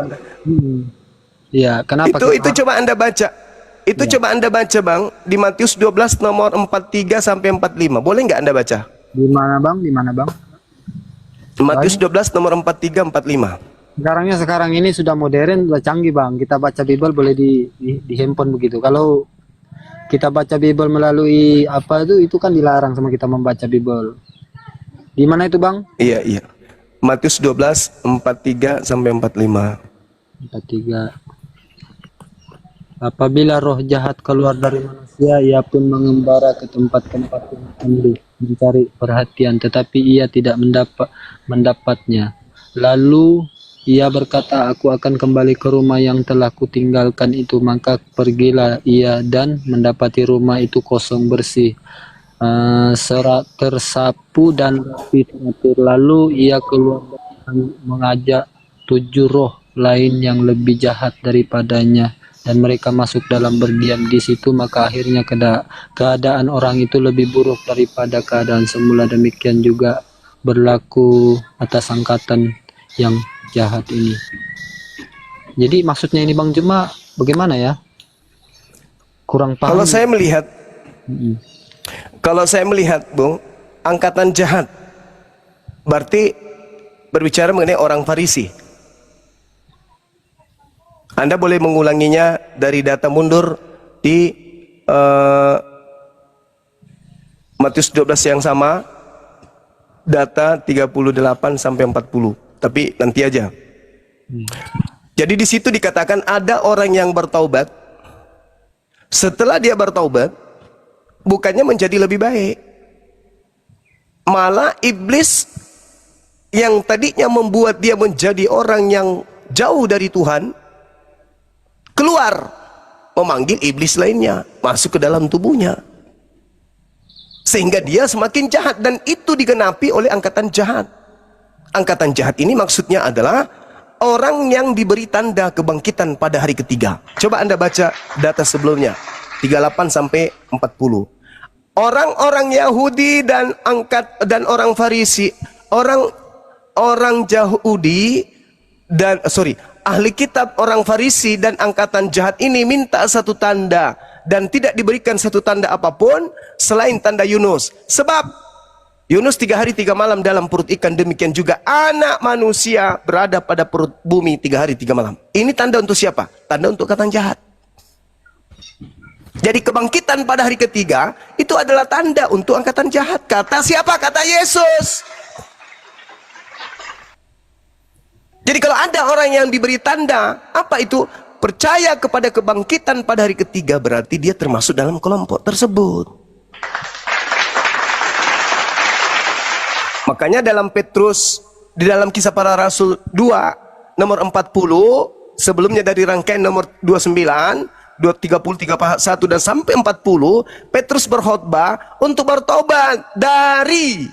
ya, kenapa itu coba Anda baca. Itu coba Anda baca Bang di Matius 12 nomor 43 sampai 45. Boleh nggak Anda baca? Di mana Bang? Di mana Bang? Matius 12 nomor 43 45. Sekarang ini sudah modern, sudah canggih Bang. Kita baca Bible boleh di handphone begitu. Kalau kita baca Bible melalui apa itu kan dilarang sama kita membaca Bible. Di mana itu Bang? Iya. Matius 12 43 sampai 45. 43. Apabila roh jahat keluar dari manusia, ia pun mengembara ke tempat-tempat yang tinggi, mencari perhatian, tetapi ia tidak mendapatnya. Lalu ia berkata, aku akan kembali ke rumah yang telah kutinggalkan itu. Maka pergilah ia dan mendapati rumah itu kosong bersih, serat tersapu dan rapi teratur. Lalu ia keluar dan mengajak 7 roh lain yang lebih jahat daripadanya, dan mereka masuk dalam berdiam di situ. Maka akhirnya keadaan orang itu lebih buruk daripada keadaan semula. Demikian juga berlaku atas angkatan yang jahat ini. Jadi maksudnya ini Bang Juma bagaimana ya? Kurang paham. Kalau saya melihat Bung, angkatan jahat berarti berbicara mengenai orang Farisi. Anda boleh mengulanginya dari data mundur di Matius 12 yang sama, data 38 sampai 40. Tapi nanti aja. Jadi di situ dikatakan ada orang yang bertaubat. Setelah dia bertaubat, bukannya menjadi lebih baik, malah iblis yang tadinya membuat dia menjadi orang yang jauh dari Tuhan, keluar memanggil iblis lainnya masuk ke dalam tubuhnya, sehingga dia semakin jahat. Dan itu digenapi oleh angkatan jahat. Angkatan jahat ini maksudnya adalah orang yang diberi tanda kebangkitan pada hari ketiga. Coba Anda baca data sebelumnya 38 sampai 40. Orang-orang Yahudi dan orang Farisi, orang Yahudi dan ahli kitab, orang Farisi dan angkatan jahat ini minta satu tanda, dan tidak diberikan satu tanda apapun selain tanda Yunus. Sebab Yunus 3 hari 3 malam dalam perut ikan, demikian juga anak manusia berada pada perut bumi 3 hari 3 malam. Ini tanda untuk siapa? Tanda untuk angkatan jahat. Jadi kebangkitan pada hari ketiga itu adalah tanda untuk angkatan jahat. Kata siapa? Kata Yesus. Jadi kalau ada orang yang diberi tanda, apa itu? Percaya kepada kebangkitan pada hari ketiga, berarti dia termasuk dalam kelompok tersebut. Makanya dalam Petrus, di dalam Kisah Para Rasul 2 nomor 40, sebelumnya dari rangkaian nomor 29, 30, 31 dan sampai 40, Petrus berkhotbah untuk bertobat dari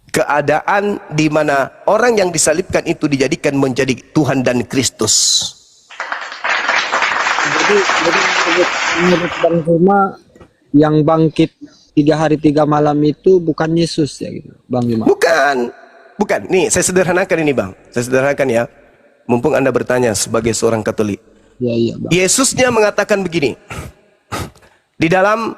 keadaan di mana orang yang disalibkan itu dijadikan menjadi Tuhan dan Kristus. Jadi menurut Bang Juma, yang bangkit 3 hari 3 malam itu bukan Yesus ya gitu, Bang Juma? Bukan. Nih, saya sederhanakan ini Bang. Saya sederhanakan ya. Mumpung Anda bertanya sebagai seorang Katolik. Ya, iya, Bang. Yesusnya mengatakan begini. Di dalam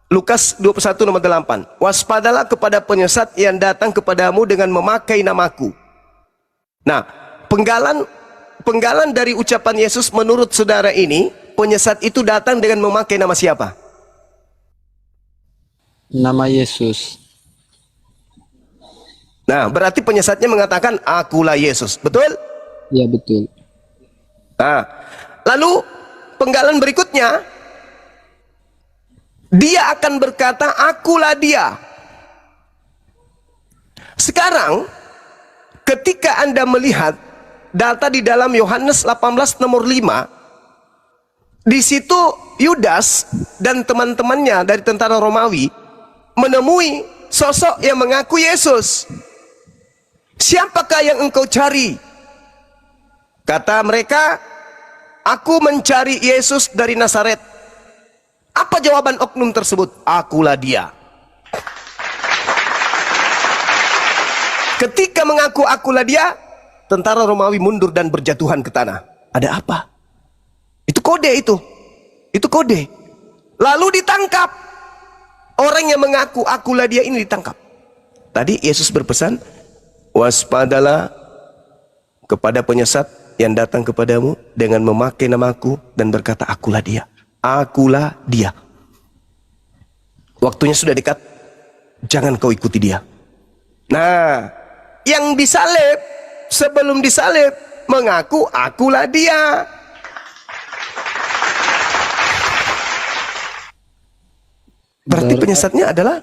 Lukas 21 nomor 8. Waspadalah kepada penyesat yang datang kepadamu dengan memakai namaku. Nah, penggalan dari ucapan Yesus menurut saudara ini, penyesat itu datang dengan memakai nama siapa? Nama Yesus. Nah, berarti penyesatnya mengatakan, akulah Yesus. Betul? Ya, betul. Nah, lalu penggalan berikutnya, dia akan berkata, akulah dia. Sekarang, ketika Anda melihat data di dalam Yohanes 18 nomor 5, di situ Yudas dan teman-temannya dari tentara Romawi menemui sosok yang mengaku Yesus. Siapakah yang engkau cari? Kata mereka, aku mencari Yesus dari Nazaret. Apa jawaban oknum tersebut? Akulah dia. Ketika mengaku akulah dia, tentara Romawi mundur dan berjatuhan ke tanah. Ada apa? Itu kode itu. Itu kode. Lalu ditangkap. Orang yang mengaku akulah dia ini ditangkap. Tadi Yesus berpesan, waspadalah kepada penyesat yang datang kepadamu dengan memakai namaku dan berkata akulah dia. Akulah dia. Waktunya sudah dekat. Jangan kau ikuti dia. Nah, yang disalib sebelum disalib mengaku akulah dia. Berarti penyesatnya adalah,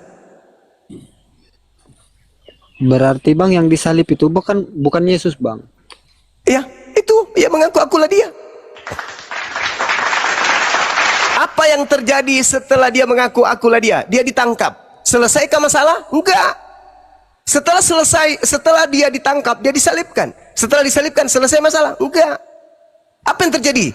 Berarti Bang yang disalib itu bukan Yesus, Bang. ya itu, ya mengaku akulah dia. Apa yang terjadi setelah dia mengaku akulah dia? Dia ditangkap. Selesaikah masalah? Enggak. Setelah dia ditangkap, dia disalibkan. Setelah disalibkan, selesai masalah? Enggak. Apa yang terjadi?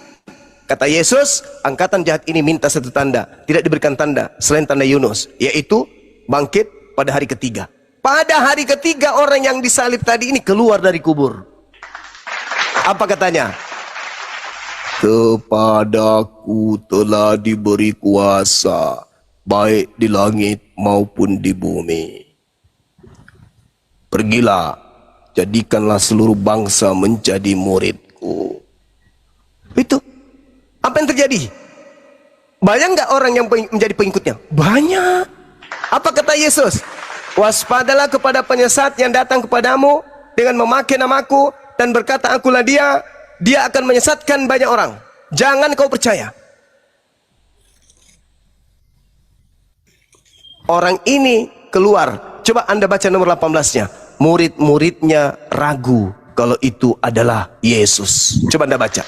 Kata Yesus, angkatan jahat ini minta satu tanda. Tidak diberikan tanda selain tanda Yunus, yaitu bangkit pada hari ketiga. Pada hari ketiga orang yang disalib tadi ini keluar dari kubur. Apa katanya? Kepadaku telah diberi kuasa, baik di langit maupun di bumi. Pergilah, jadikanlah seluruh bangsa menjadi muridku. Itu. Apa yang terjadi? Banyak nggak orang yang menjadi pengikutnya? Banyak. Apa kata Yesus? Waspadalah kepada penyesat yang datang kepadamu dengan memakai namaku dan berkata akulah dia. Dia akan menyesatkan banyak orang. Jangan kau percaya. Orang ini keluar. Coba Anda baca nomor 18-nya. Murid-muridnya ragu kalau itu adalah Yesus. Coba Anda baca.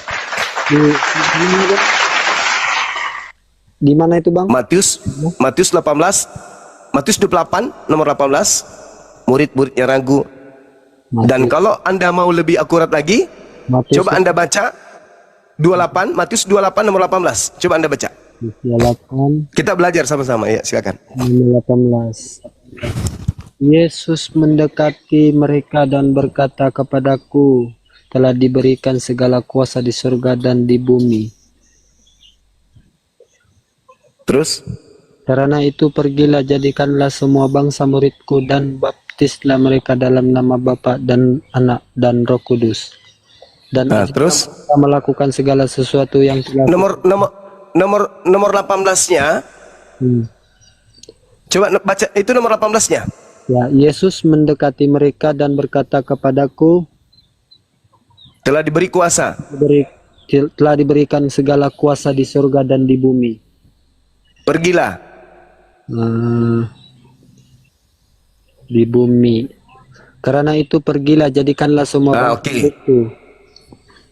Di mana itu, Bang? Matius 18, Matius 28 nomor 18. Murid-muridnya ragu. Dan kalau Anda mau lebih akurat lagi, Matius, coba Anda baca 28, Matius 28 nomor 18. Coba Anda baca. 28 Kita belajar sama-sama ya, silakan. nomor 18. Yesus mendekati mereka dan berkata kepadaku, telah diberikan segala kuasa di surga dan di bumi. Terus? Karena itu pergilah, jadikanlah semua bangsa muridku dan baptislah mereka dalam nama Bapa dan Anak dan Roh Kudus. Dan Terus kita melakukan segala sesuatu yang telah nomor 18-nya. Coba baca itu nomor 18-nya. Ya, Yesus mendekati mereka dan berkata kepadaku, Telah diberi kuasa. telah diberikan segala kuasa di surga dan di bumi. Pergilah. Di bumi. Karena itu pergilah, jadikanlah semua bangsa itu.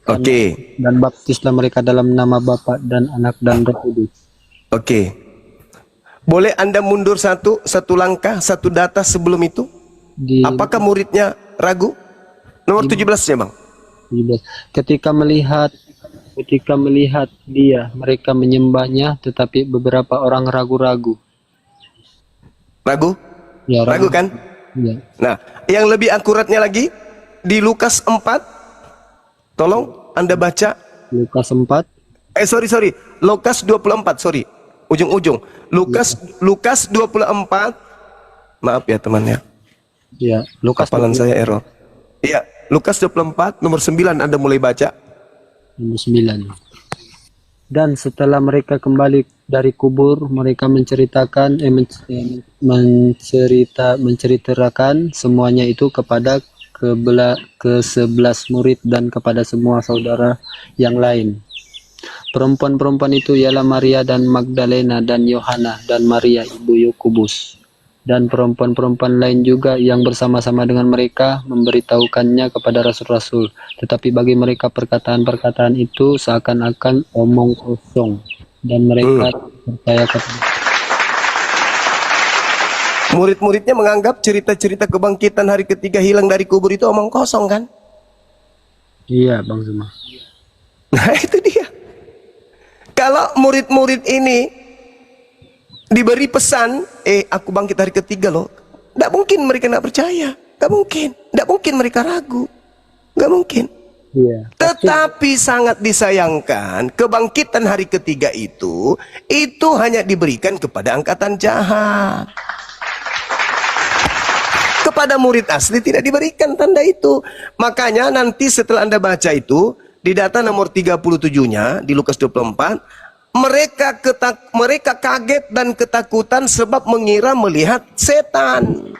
Oke. Dan baptislah mereka dalam nama Bapa dan Anak dan Roh Kudus. Oke. Boleh Anda mundur satu langkah, satu data sebelum itu? Apakah muridnya ragu? Nomor 17-nya, Bang. Ketika melihat dia, mereka menyembahnya, tetapi beberapa orang ragu-ragu. Ragu? Ya, ragu kan? Ya. Nah, yang lebih akuratnya lagi di Lukas 4. Tolong Anda baca Lukas 4. Sorry. Lukas 24, sorry. Ujung-ujung. Lukas 24. Maaf ya teman ya. Ya, Lukas Hafalan saya error. Iya, Lukas 24 nomor 9 Anda mulai baca. nomor 9. Dan setelah mereka kembali dari kubur, mereka menceritakan semuanya itu kepada ke-11 murid dan kepada semua saudara yang lain. Perempuan-perempuan itu ialah Maria dan Magdalena dan Yohana dan Maria ibu Yakobus. Dan perempuan-perempuan lain juga yang bersama-sama dengan mereka memberitahukannya kepada rasul-rasul. Tetapi bagi mereka perkataan-perkataan itu seakan-akan omong kosong. Dan mereka percaya kepada Murid-muridnya menganggap cerita-cerita kebangkitan hari ketiga hilang dari kubur itu omong kosong kan? Iya, Bang Zuma. Nah itu dia. Kalau murid-murid ini diberi pesan, aku bangkit hari ketiga loh. Tidak mungkin mereka tidak percaya. Tidak mungkin. Tidak mungkin mereka ragu. Tidak mungkin. Iya. Tetapi sangat disayangkan kebangkitan hari ketiga itu hanya diberikan kepada angkatan jahat. Kepada murid asli tidak diberikan tanda itu. Makanya nanti setelah Anda baca itu, di data nomor 37-nya di Lukas 24, mereka kaget dan ketakutan sebab mengira melihat setan.